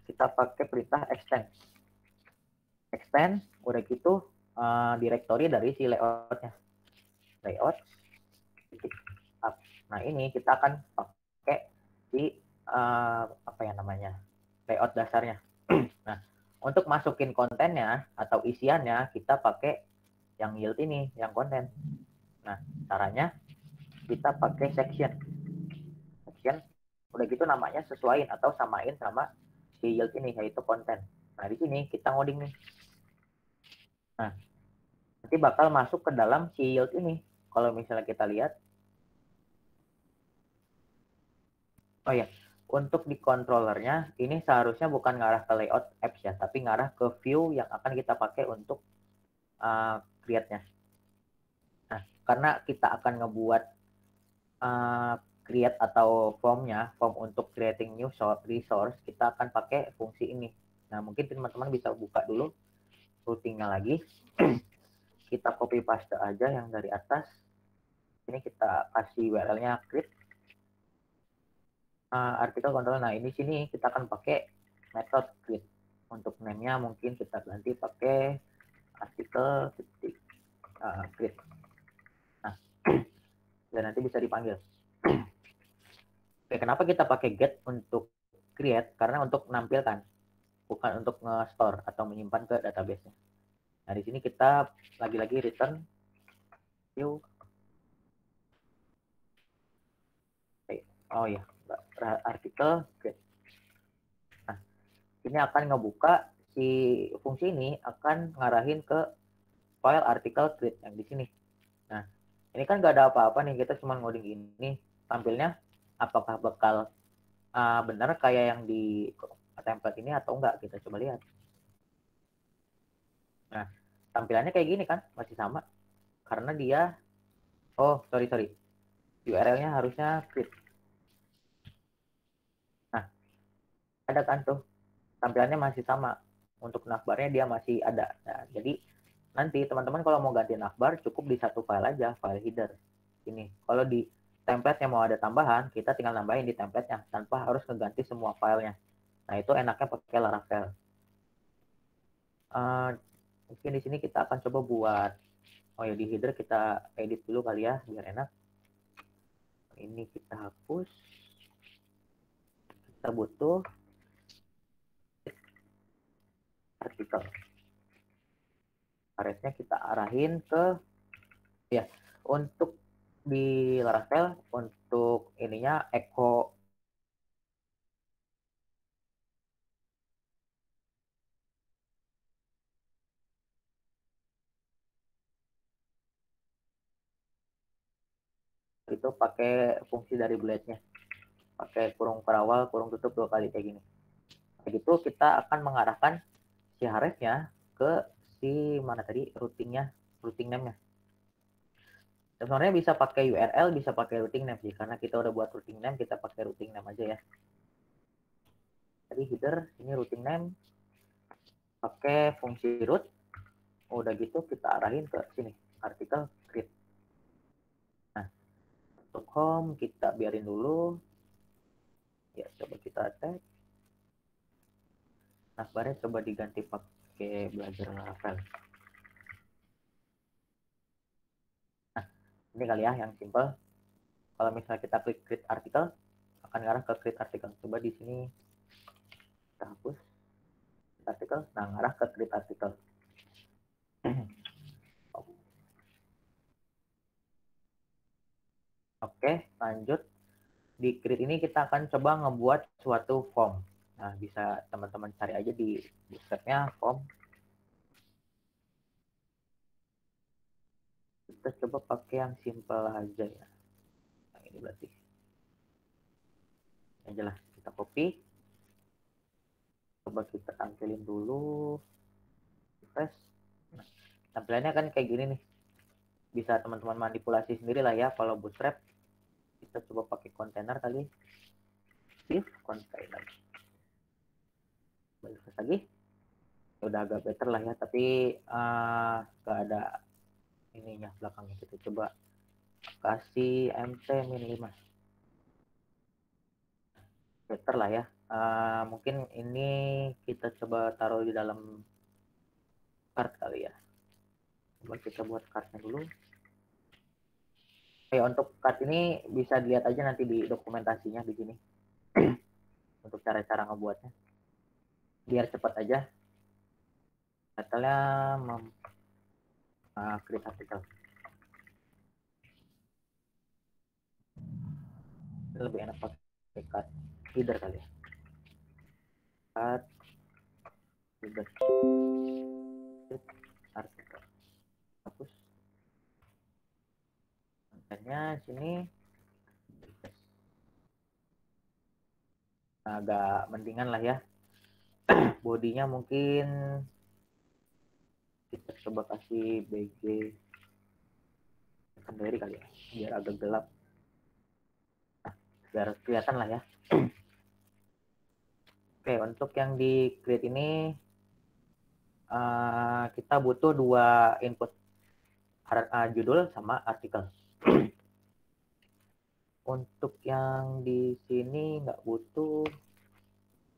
kita pakai perintah extend. Extend, udah gitu directory dari si layout-nya. Layout up. Nah, ini kita akan pakai si apa ya namanya? Layout dasarnya. Nah, untuk masukin kontennya atau isiannya kita pakai yang yield ini, yang konten. Nah, caranya kita pakai section. Section, udah gitu namanya sesuaiin atau samain sama si yield ini, yaitu konten. Nah, di sini kita ngoding nih. Nah, nanti bakal masuk ke dalam si yield ini. Kalau misalnya kita lihat, oh ya, untuk di controllernya ini seharusnya bukan ngarah ke layout apps ya, tapi ngarah ke view yang akan kita pakai untuk create-nya. Nah, karena kita akan ngebuat create atau form untuk creating new resource, kita akan pakai fungsi ini. Nah, mungkin teman-teman bisa buka dulu routingnya lagi. Kita copy paste aja yang dari atas. Ini kita kasih URL-nya create artikel control. Nah, ini sini kita akan pakai method create. Untuk name-nya mungkin kita ganti pakai artikel create. Nah, dan nanti bisa dipanggil. Oke, kenapa kita pakai get untuk create? Karena untuk menampilkan, bukan untuk nge-store atau menyimpan ke database-nya. Nah, di sini kita lagi-lagi return view. Oh ya, artikel create. Nah, ini akan ngebuka si fungsi ini akan ngarahin ke file artikel create yang di sini. Nah, ini kan nggak ada apa-apa nih, kita cuma ngoding ini. Tampilnya apakah bakal benar kayak yang di template ini atau enggak, kita coba lihat. Nah, tampilannya kayak gini kan, masih sama. Karena dia, oh sorry, URL-nya harusnya create. Nah, ada kan tuh, tampilannya masih sama. Untuk navbarnya dia masih ada. Nah, jadi nanti teman-teman kalau mau ganti navbar cukup di satu file aja, file header. Ini, kalau di template-nya mau ada tambahan, kita tinggal nambahin di template-nya tanpa harus ngeganti semua filenya. Nah, itu enaknya pakai Laravel. Mungkin di sini kita akan coba buat, oh ya, di header kita edit dulu kali ya, biar enak. Ini kita hapus. Kita butuh artikel. Aresnya kita arahin ke, ya, untuk di Laravel, untuk ininya echo itu pakai fungsi dari blade-nya, pakai kurung perawal kurung tutup 2 kali kayak gini. Kayak gitu kita akan mengarahkan si Href-nya ke si mana tadi routing name-nya. Sebenarnya bisa pakai URL, bisa pakai routing name sih, karena kita udah buat routing name, kita pakai routing name aja ya. Jadi header, ini routing name, pakai fungsi root. Udah gitu kita arahin ke sini, artikel create. Nah, untuk home kita biarin dulu. Ya, coba kita tag. Nah, barnya coba diganti pakai belajar Laravel. Nah, ini kali ya yang simple. Kalau misalnya kita klik create artikel, akan ngarah ke create artikel. Coba di sini kita hapus artikel, nah ngarah ke create artikel. Oke, lanjut. Di create ini kita akan coba ngebuat suatu form. Nah, bisa teman-teman cari aja di bootstrap-nya form. Kita coba pakai yang simple aja ya. Nah, ini berarti. Yang jelas kita copy. Coba kita tampilin dulu. Refresh. Nah, tampilannya kan kayak gini nih. Bisa teman-teman manipulasi sendiri lah ya kalau bootstrap. Kita coba pakai kontainer kali. If container. Balik lagi. Udah agak better lah ya, tapi gak ada ininya belakangnya. Kita coba kasih mt min 5. Better lah ya. Mungkin ini kita coba taruh di dalam card kali ya. Coba kita buat cardnya dulu. Oke, untuk card ini bisa dilihat aja nanti di dokumentasinya di sini. Untuk cara-cara ngebuatnya. Biar cepat aja. Detailnya create artikel. Ini lebih enak pakai card header kali ya. Card header. Artikel. Hapus. Kontennya sini. Agak mendingan lah ya. Bodinya mungkin kita coba kasih BG secondary kali ya, biar agak gelap. Nah, biar kelihatan lah ya. Oke, untuk yang di create ini kita butuh 2 input, judul sama artikel. Untuk yang di sini nggak butuh,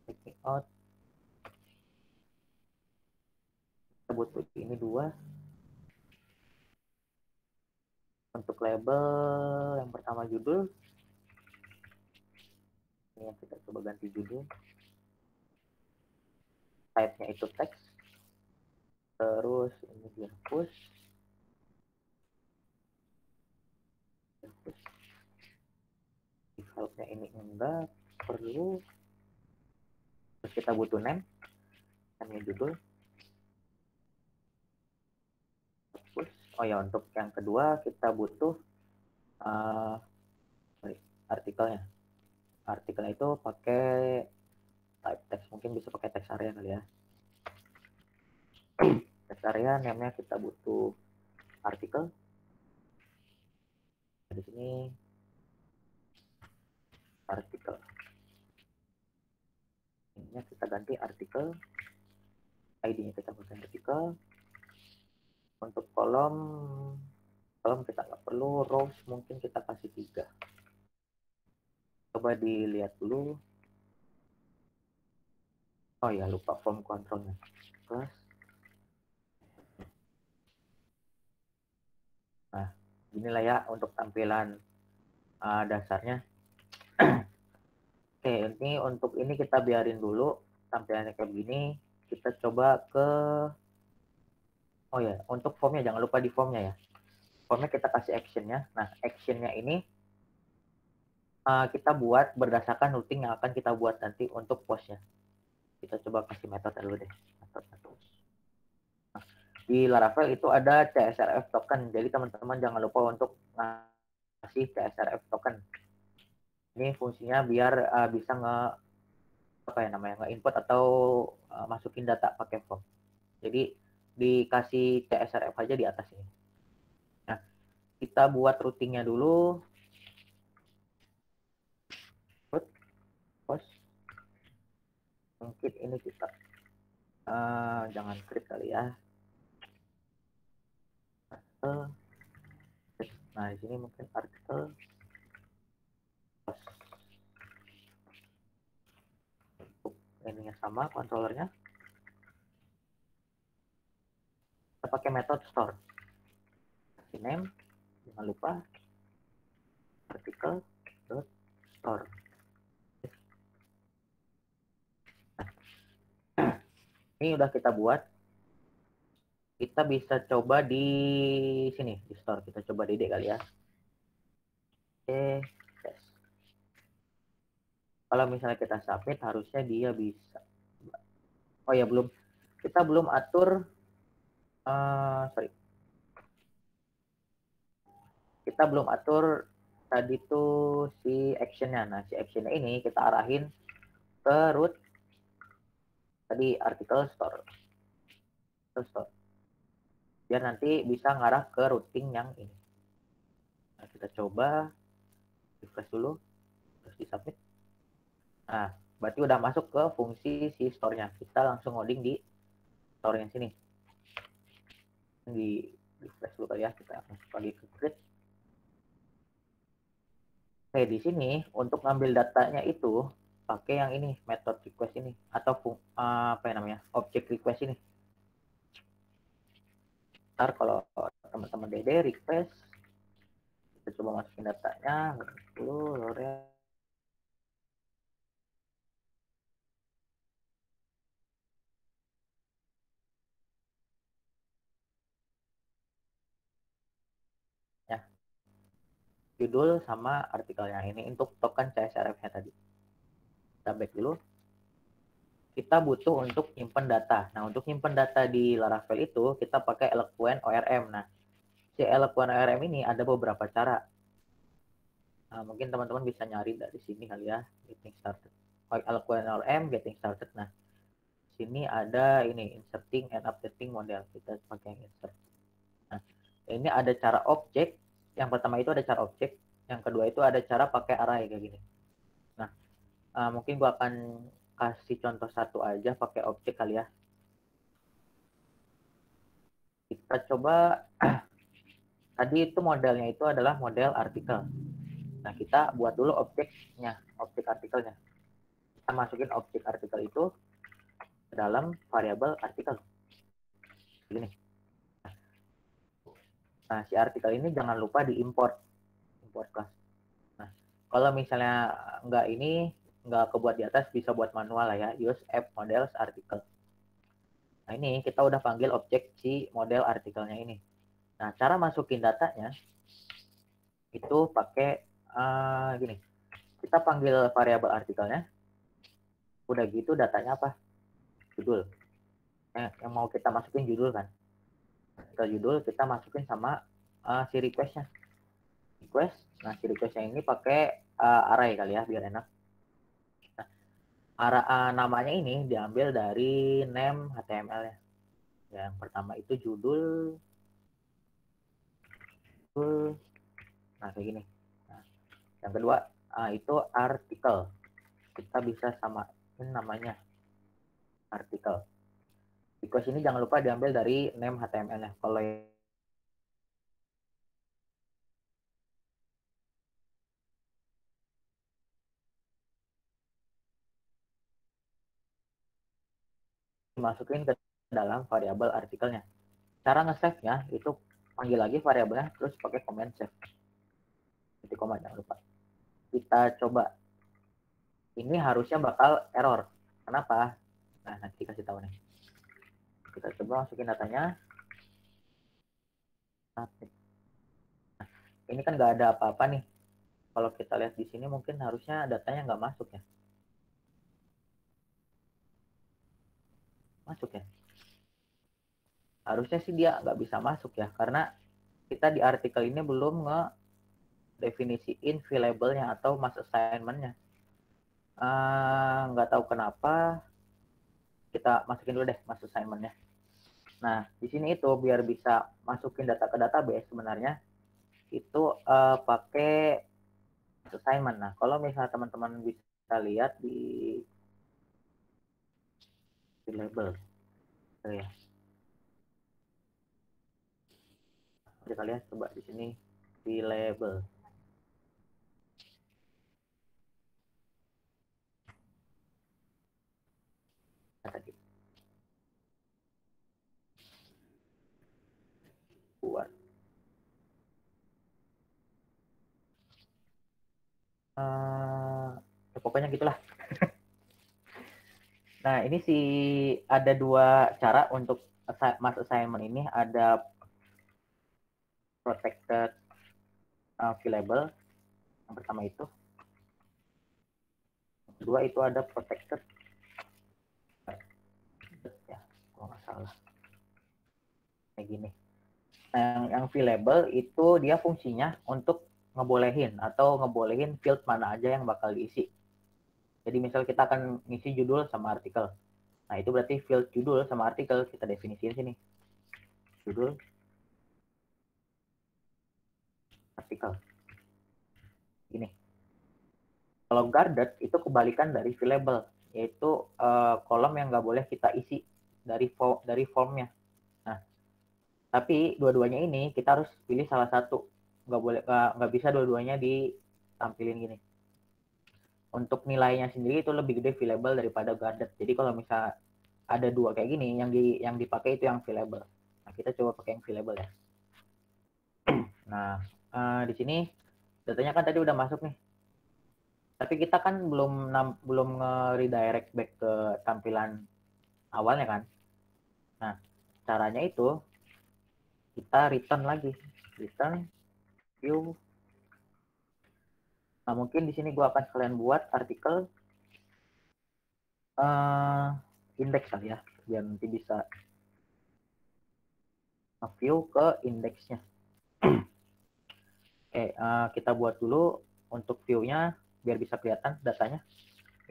take me out. Kita butuh ini 2. Untuk label yang pertama judul, ini yang kita coba ganti judul. Type-nya itu teks. Terus ini dihapus. Defaultnya ini enggak perlu. Terus kita butuh name, namanya judul. Oh ya, untuk yang kedua kita butuh artikelnya. Artikelnya itu pakai type text, mungkin bisa pakai text area kali ya. Text area namanya kita butuh artikel. Di sini artikel. Ini kita ganti artikel. ID-nya kita pakai artikel. Untuk kolom kita nggak perlu, rows mungkin kita kasih 3. Coba dilihat dulu. Oh ya, lupa form controlnya. Kelas. Nah, inilah ya untuk tampilan dasarnya. Oke, ini untuk ini kita biarin dulu tampilannya kayak begini. Kita coba ke, oh ya, untuk formnya jangan lupa di formnya ya. Formnya kita kasih actionnya. Nah, actionnya ini kita buat berdasarkan routing yang akan kita buat nanti untuk postnya. Kita coba kasih metode dulu deh. Metode. Nah, di Laravel itu ada CSRF token. Jadi teman-teman jangan lupa untuk ngasih CSRF token. Ini fungsinya biar bisa nge-input atau masukin data pakai form. Jadi dikasih CSRF aja di atas ini. Nah, di kita buat routingnya dulu. Root, post. Mungkin ini kita jangan create kali ya. Nah, di sini mungkin artikel post. Ininya sama, controllernya. Kita pakai metode store. Kasih name, jangan lupa artikel dot store. Ini udah kita buat. Kita bisa coba di sini, di store. Kita coba DD kali ya. Oke, yes. Kalau misalnya kita submit, harusnya dia bisa. Oh ya, belum. Kita belum atur, sorry. Kita belum atur tadi tuh si actionnya. Nah, si actionnya ini kita arahin ke root tadi artikel store. Biar nanti bisa ngarah ke routing yang ini. Nah, kita coba refresh dulu, terus di submit. Nah, berarti udah masuk ke fungsi si store-nya. Kita langsung ngoding di store-nya sini. Di refresh dulu kali ya, kita masuk lagi ke create. Oke, di sini untuk ngambil datanya itu pakai yang ini, method request ini atau apa yang namanya? Object request ini. Ntar kalau teman-teman DD request, kita coba masukin datanya dulu, L'Oreal. Ya, judul sama artikelnya ini untuk token CSRF-nya tadi. Kita back dulu. Kita butuh untuk nyimpen data. Nah, untuk nyimpen data di Laravel itu kita pakai Eloquent ORM. Nah, si Eloquent ORM ini ada beberapa cara. Nah, mungkin teman-teman bisa nyari dari sini kali ya, getting started. Eloquent ORM, getting started. Nah, sini ada ini inserting and updating model. Kita pakai insert. Nah, ini ada cara objek. Yang pertama itu ada cara objek. Yang kedua itu ada cara pakai array kayak gini. Nah, mungkin gua akan kasih contoh satu aja pakai objek kali ya. Kita coba tadi itu modelnya itu adalah model artikel. Nah, kita buat dulu objeknya, objek artikelnya. Kita masukin objek artikel itu ke dalam variabel artikel. Begini. Nah, si artikel ini jangan lupa diimport, import class. Nah, kalau misalnya nggak kebuat di atas, bisa buat manual lah ya, use app models article. Nah, ini kita udah panggil objek si model artikelnya ini. Nah, cara masukin datanya itu pakai gini. Kita panggil variabel artikelnya. Udah gitu datanya apa? Judul. Yang mau kita masukin judul kan. Ke judul kita masukin sama si request-nya. Request. Nah, si request-nya ini pakai array kali ya biar enak. Namanya ini diambil dari name HTML-nya. Yang pertama itu judul. Nah, kayak gini. Nah, yang kedua itu artikel. Kita bisa samain namanya artikel. Request ini jangan lupa diambil dari name HTML-nya. Kalau dimasukin ke dalam variabel artikelnya. Cara nge-save-nya itu panggil lagi variabelnya terus pakai command save. Itu command jangan lupa. Kita coba. Ini harusnya bakal error. Kenapa? Nah, nanti kasih tahu nih. Kita coba masukin datanya. Nah, ini kan nggak ada apa-apa nih. Kalau kita lihat di sini mungkin harusnya datanya nggak masuk ya. Masuk ya. Harusnya sih dia nggak bisa masuk ya. Karena kita di artikel ini belum ngedefinisiin v-labelnya atau mass assignment-nya. Nggak tahu kenapa. Kita masukin dulu deh mass assignment-nya. Nah, di sini itu biar bisa masukin data ke database sebenarnya itu pakai assignment. Nah, kalau misalnya teman-teman bisa lihat di label, ya. Kita lihat coba di sini di label. Tadi buat ya pokoknya gitulah. Nah, ini sih ada dua cara untuk mass assignment ini. Ada protected label. Yang pertama itu. Yang kedua itu ada protected. Ya, kalau nggak salah. Kayak gini. Nah, yang label itu dia fungsinya untuk ngebolehin field mana aja yang bakal diisi. Jadi misal kita akan ngisi judul sama artikel. Nah, itu berarti field judul sama artikel kita definisiin sini. Judul, artikel. Gini. Kalau guarded itu kebalikan dari label, yaitu kolom yang nggak boleh kita isi dari formnya. Nah, tapi dua-duanya ini kita harus pilih salah satu. Nggak bisa dua-duanya ditampilin gini. Untuk nilainya sendiri itu lebih gede label daripada guarded. Jadi kalau misalnya ada dua kayak gini, yang dipakai itu yang label. Nah, kita coba pakai yang label ya. Nah, di sini datanya kan tadi udah masuk nih. Tapi kita kan belum nge-redirect back ke tampilan awalnya kan. Nah, caranya itu kita return lagi. Return view. Nah, mungkin di sini gue akan sekalian buat artikel index kali ya, biar nanti bisa view ke indeksnya. Oke, kita buat dulu untuk view-nya biar bisa kelihatan datanya.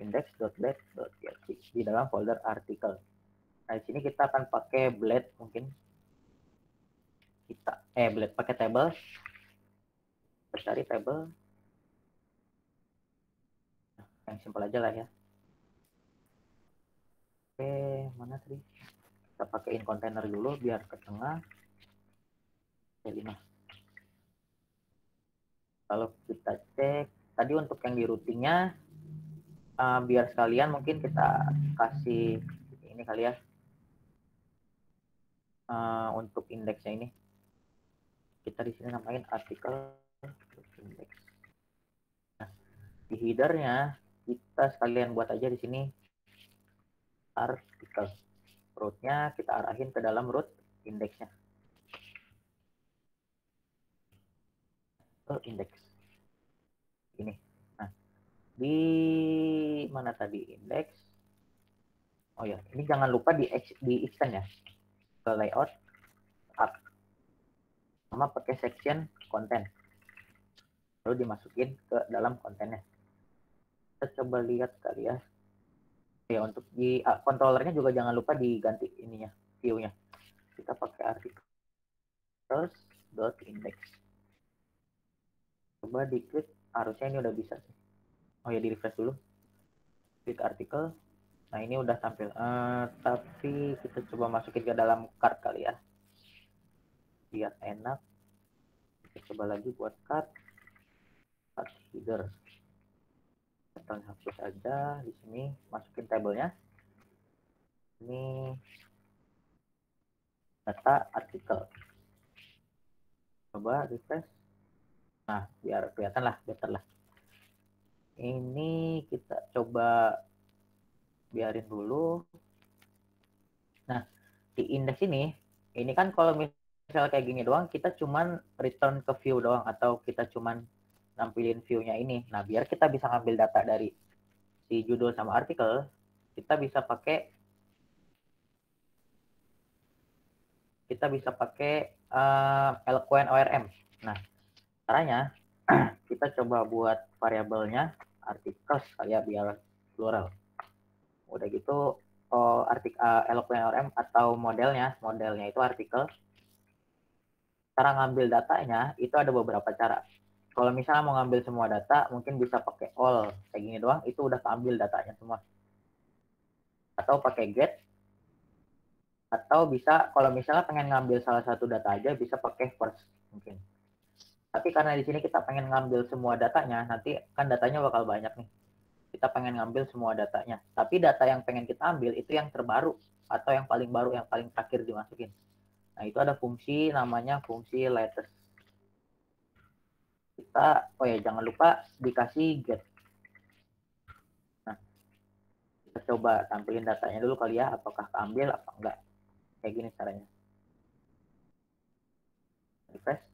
Index.blade.php di dalam folder artikel. Nah, di sini kita akan pakai blade mungkin. Blade pakai table. Kita cari table. Nah, yang simpel aja lah ya. Oke, mana tadi? Kita pakaiin container dulu biar ke tengah. Oke, 5. Kalau kita cek tadi untuk yang di routingnya, biar sekalian mungkin kita kasih ini kali ya, untuk indeksnya ini kita di sini namain artikel index. Nah, di headernya kita sekalian buat aja di sini artikel, rootnya kita arahin ke dalam root indeksnya. Index ini. Nah, di mana tadi index? Oh ya, ini jangan lupa di extend ya ke layout up sama pakai section konten, lalu dimasukin ke dalam kontennya. Kita coba lihat kali ya. Ya, untuk di controllernya juga jangan lupa diganti ininya, view-nya. Kita pakai articles.index. Coba diklik, harusnya ini udah bisa sih. Oh ya, di refresh dulu. Klik artikel. Nah, ini udah tampil. Tapi kita coba masukin ke dalam cart kali ya. Biar enak. Kita coba lagi buat cart header. Kita hapus aja di sini, masukin tabelnya. Ini data artikel. Coba refresh. Nah, biar kelihatan lah, better lah. Ini kita coba biarin dulu. Nah, di indeks ini kan kalau misal kayak gini doang, kita cuman return ke view doang, atau kita cuman nampilin view-nya ini. Nah, biar kita bisa ngambil data dari si judul sama artikel, kita bisa pakai Eloquent ORM. Nah, caranya kita coba buat variabelnya articles kali ya, biar plural. Udah gitu Eloquent ORM atau modelnya itu artikel. cara ngambil datanya itu ada beberapa cara. Kalau misalnya mau ngambil semua data, mungkin bisa pakai all kayak gini doang, itu udah keambil datanya semua. Atau pakai get, atau bisa kalau misalnya pengen ngambil salah satu data aja bisa pakai first mungkin. Tapi karena di sini kita pengen ngambil semua datanya, nanti kan datanya bakal banyak nih. Kita pengen ngambil semua datanya. Tapi data yang pengen kita ambil itu yang terbaru atau yang paling baru, yang paling terakhir dimasukin. Nah, itu ada fungsi namanya fungsi latest. Kita, oh ya jangan lupa dikasih get. Nah, kita coba tampilin datanya dulu kali ya, apakah keambil apa enggak. Kayak gini caranya. Refresh.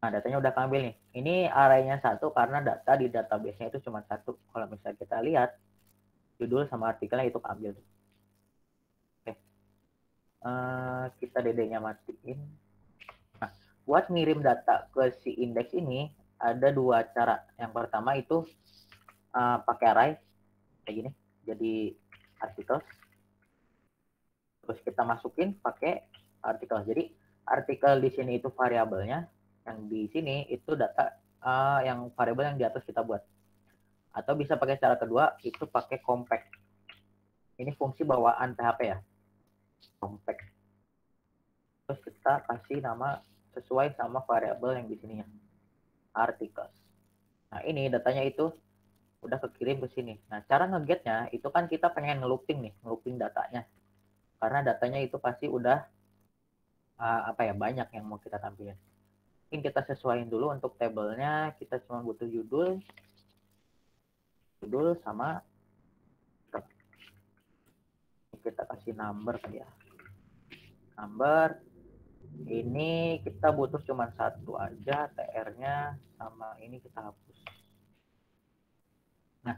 Nah, datanya udah keambil nih. Ini arraynya 1 karena data di database-nya itu cuma 1. Kalau misalnya kita lihat, judul sama artikelnya itu keambil. Oke. Kita DD-nya matiin. Nah, buat ngirim data ke si indeks ini, ada 2 cara. Yang pertama itu pakai array, kayak gini. Jadi, artikel. Terus kita masukin pakai artikel. Jadi artikel di sini itu variabelnya, yang di sini itu data yang variabel yang di atas kita buat. Atau bisa pakai cara kedua itu pakai compact. Ini fungsi bawaan PHP ya. Compact. Terus kita kasih nama sesuai sama variabel yang di sininya. Articles. Nah, ini datanya itu udah kekirim ke sini. Nah, cara ngegetnya itu kan kita pengen ngelooping nih, ngelooping datanya. Karena datanya itu pasti udah banyak yang mau kita tampilin. Mungkin kita sesuaiin dulu untuk tabelnya, kita cuma butuh judul sama kita kasih number kali ya. Number ini kita butuh cuma 1 aja, TR-nya sama ini kita hapus. Nah,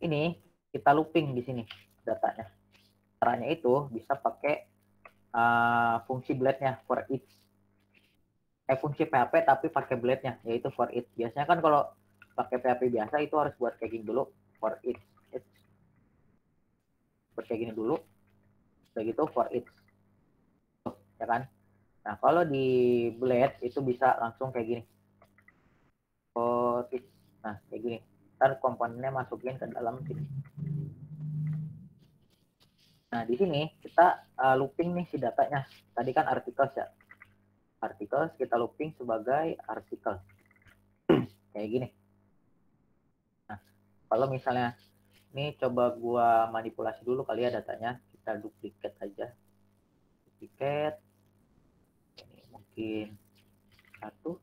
ini kita looping di sini datanya. Caranya itu bisa pakai fungsi blade-nya for each. Fungsi PHP tapi pakai blade-nya, yaitu for each. Biasanya kan kalau pakai PHP biasa itu harus buat kayak gini dulu, for each. Buat kayak gini dulu, udah gitu for each. Ya kan? Nah, kalau di blade itu bisa langsung kayak gini. For each. Nah, kayak gini. Ntar komponennya masukin ke dalam sini. Nah, di sini kita looping nih si datanya. Tadi kan articles ya. Articles kita looping sebagai artikel. Kayak gini. Nah, kalau misalnya ini coba gua manipulasi dulu kali ya datanya. Kita duplicate aja. Duplicate. Ini mungkin 1.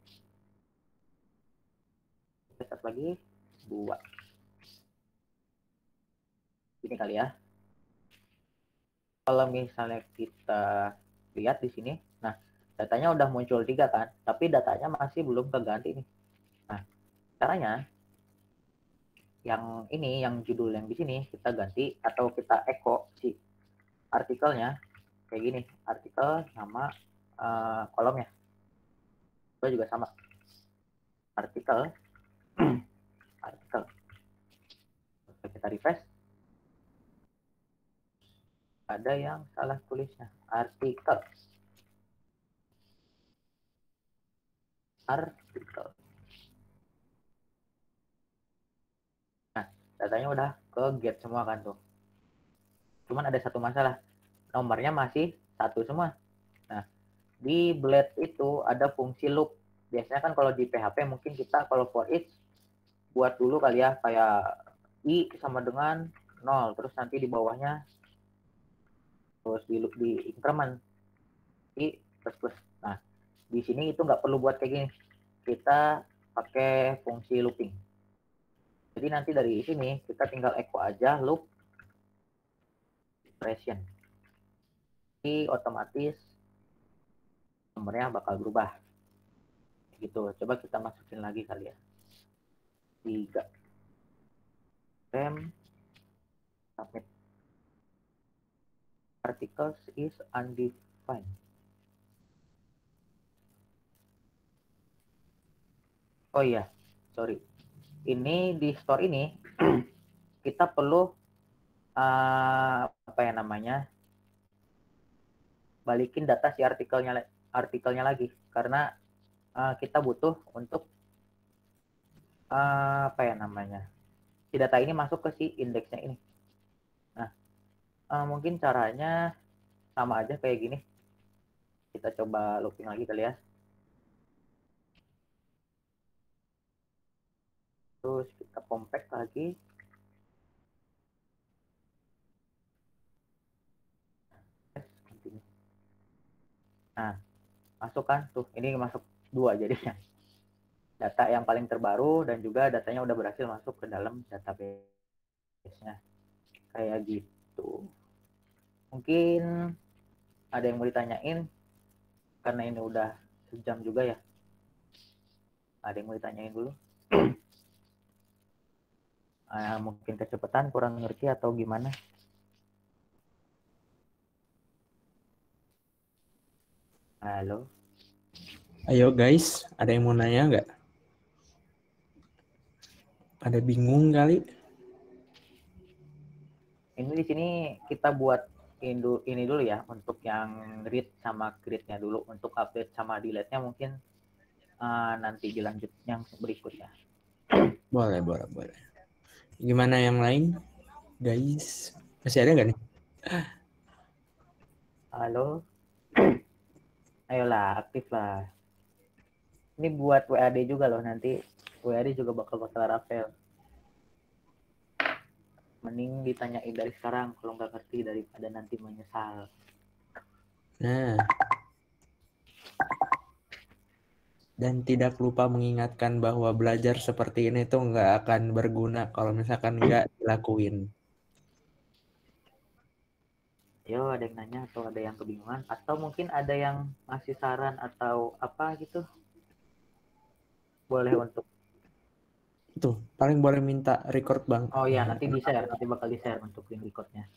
Satu lagi. 2. Ini kali ya. Kalau misalnya kita lihat di sini, nah datanya udah muncul 3 kan, tapi datanya masih belum keganti nih. Nah, caranya yang ini, yang judul yang di sini kita ganti atau kita echo si artikelnya kayak gini, artikel nama kolomnya. Itu juga sama. Artikel artikel. Kita refresh. Ada yang salah tulisnya. Artikel. Nah, datanya udah ke get semua kan tuh. Cuman ada satu masalah. Nomornya masih 1 semua. Nah, di blade itu ada fungsi loop. Biasanya kan kalau di PHP mungkin kita kalau for each buat dulu kali ya, kayak i sama dengan 0, terus nanti di bawahnya terus di increment i plus. Nah, di sini itu nggak perlu buat kayak gini. Kita pakai fungsi looping. Jadi nanti dari sini kita tinggal echo aja loop expression. Jadi otomatis nomornya bakal berubah. Gitu. Coba kita masukin lagi kali ya. 3. Rem submit. Articles is undefined. Oh iya, sorry. Ini di store ini kita perlu balikin data si artikelnya artikelnya lagi karena kita butuh untuk apa ya namanya, si data ini masuk ke si indeksnya ini. Nah, mungkin caranya sama aja kayak gini. Kita coba looping lagi kali ya. Terus kita compact lagi. Nah, masukkan tuh, ini masuk 2 jadinya. Data yang paling terbaru dan juga datanya udah berhasil masuk ke dalam database-nya. Kayak gitu. Mungkin ada yang mau ditanyain karena ini udah sejam juga ya. Ada yang mau ditanyain dulu? Mungkin kecepatan, kurang ngerti atau gimana? Halo? Ayo guys, ada yang mau nanya nggak? Ada bingung kali? Ini di sini kita buat ini dulu ya untuk yang read sama create-nya dulu. Untuk update sama delete-nya mungkin nanti dilanjut yang berikutnya. Boleh. Gimana yang lain? Guys, masih ada nggak nih? Halo? Ayolah, aktif lah. Ini buat WAD juga loh, nanti WAD juga bakal Rafael. Mending ditanyain dari sekarang kalau nggak ngerti daripada nanti menyesal. Nah. Dan tidak lupa mengingatkan bahwa belajar seperti ini tuh nggak akan berguna kalau misalkan nggak dilakuin. Yo, ada yang nanya atau ada yang kebingungan atau mungkin ada yang ngasih saran atau apa gitu, boleh untuk Tuh, paling boleh minta record bang. oh ya nanti di share, nanti bakal di share untuk link recordnya.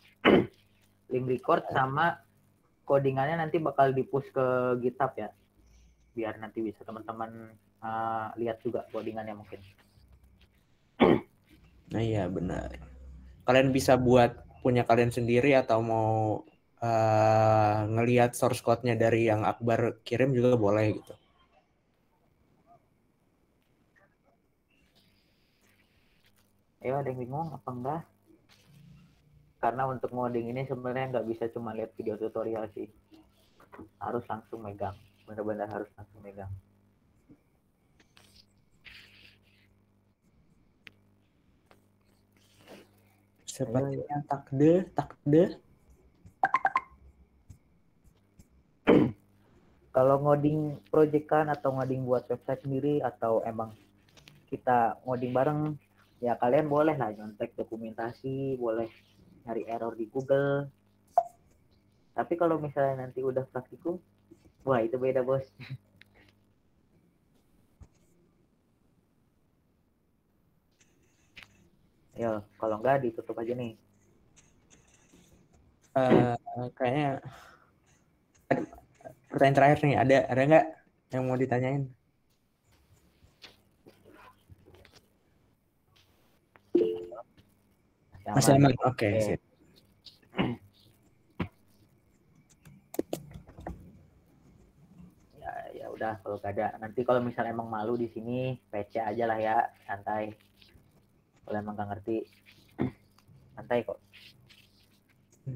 Link record sama codingannya nanti bakal di push ke GitHub ya, biar nanti bisa teman-teman lihat juga codingannya mungkin. Nah iya benar. Kalian bisa buat punya kalian sendiri atau mau ngelihat source code-nya dari yang Akbar kirim juga boleh gitu. Ayo, ada yang bingung apa enggak? Karena untuk ngoding ini sebenarnya nggak bisa cuma lihat video tutorial sih, harus langsung megang, benar-benar harus langsung megang. Sepertinya takde. Kalau ngoding proyekan atau ngoding buat website sendiri atau emang kita ngoding bareng, ya kalian boleh lah nyontek dokumentasi, boleh nyari error di Google. Tapi kalau misalnya nanti udah praktikum, wah itu beda bos. Ya, kalau enggak ditutup aja nih. Kayaknya pertanyaan terakhir nih, ada nggak yang mau ditanyain? Masih aman. Oke. Sip. Ya udah, kalau gak ada, nanti kalau misalnya emang malu di sini PC aja lah ya, santai. Kalau emang gak ngerti, santai kok.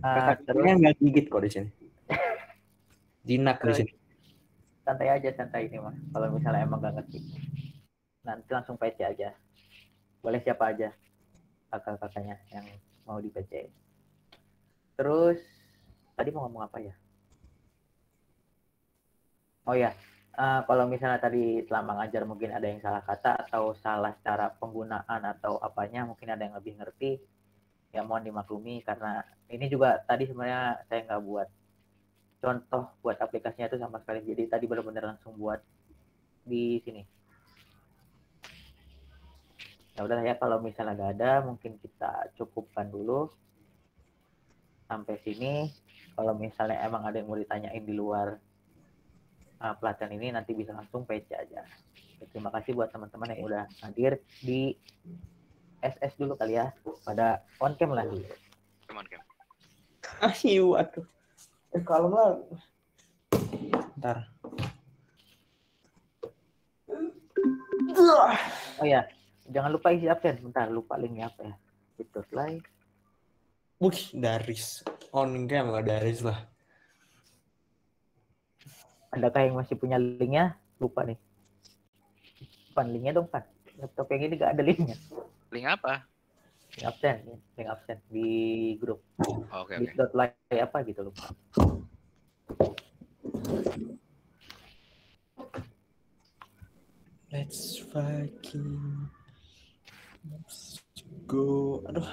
Kakaknya nggak gigit kok di sini. Jinak di sini. Santai aja, santai ini mah. Kalau misalnya emang gak ngerti, nanti langsung PC aja. Boleh siapa aja kakak-kakaknya yang mau di PC. Terus tadi mau ngomong apa ya? Oh ya, kalau misalnya tadi selama ngajar mungkin ada yang salah kata atau salah cara penggunaan atau apanya, mungkin ada yang lebih ngerti, ya mohon dimaklumi karena ini juga tadi sebenarnya saya nggak buat contoh buat aplikasinya itu sama sekali. Jadi tadi benar-benar langsung buat di sini. Ya udah ya, kalau misalnya nggak ada, mungkin kita cukupkan dulu sampai sini. Kalau misalnya emang ada yang mau ditanyain di luar pelatihan ini, nanti bisa langsung PC aja. Terima kasih buat teman-teman yang udah hadir di SS dulu kali ya, pada on cam lah dulu. On cam. Aduh. Kalau nggak, ntar. Oh ya, jangan lupa isi absen. Bentar, lupa linknya apa ya? Bit.ly. Wih, Daris. On cam nggak Daris lah. Adakah yang masih punya linknya? Lupa nih. Pan, linknya dong, Pan. Laptop yang ini nggak ada linknya. Link apa? Link absen di grup. Oke. Bit.ly apa gitu lupa. Let's go. Aduh.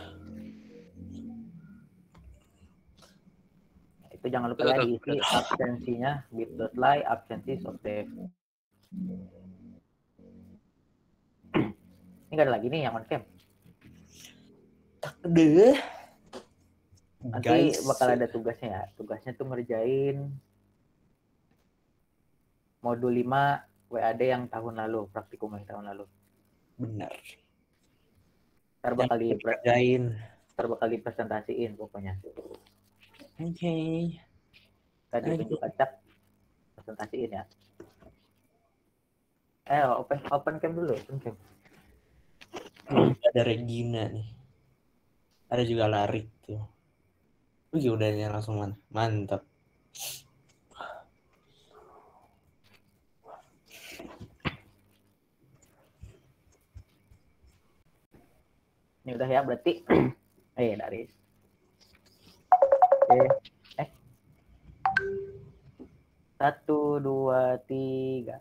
Itu jangan lupa ya diisi absensinya bit.ly absensi software. Ini nggak ada lagi nih yang on cam. Deh. Nanti bakal ada tugasnya ya. Tugasnya tuh ngerjain modul 5 WAD yang tahun lalu, praktikum yang tahun lalu. Benar. Ntar bakal dipresentasiin pokoknya. Oke. Tadi tunjuk acak presentasiin ya. Open cam dulu, open cam. Ada Regina nih. Ada juga Larik tuh. Wih, udahnya langsung mantap. Ini udah ya berarti. Daris. Oke. 1, 2, 3.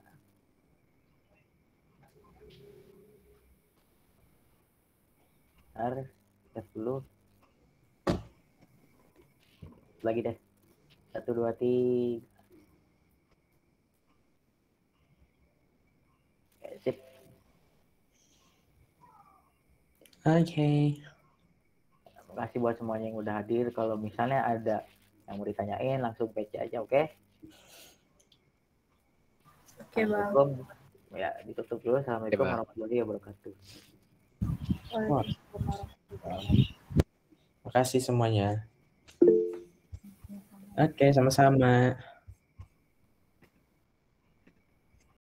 Harus tes dulu. Lagi deh. 1, 2, 3. Oke, sip. Oke. Terima kasih buat semuanya yang udah hadir. Kalau misalnya ada yang mau ditanyain, langsung PC aja, oke? Oke, Bang. Assalamualaikum. Ya, ditutup dulu. Assalamualaikum warahmatullahi wabarakatuh. Makasih semuanya. Oke, sama-sama.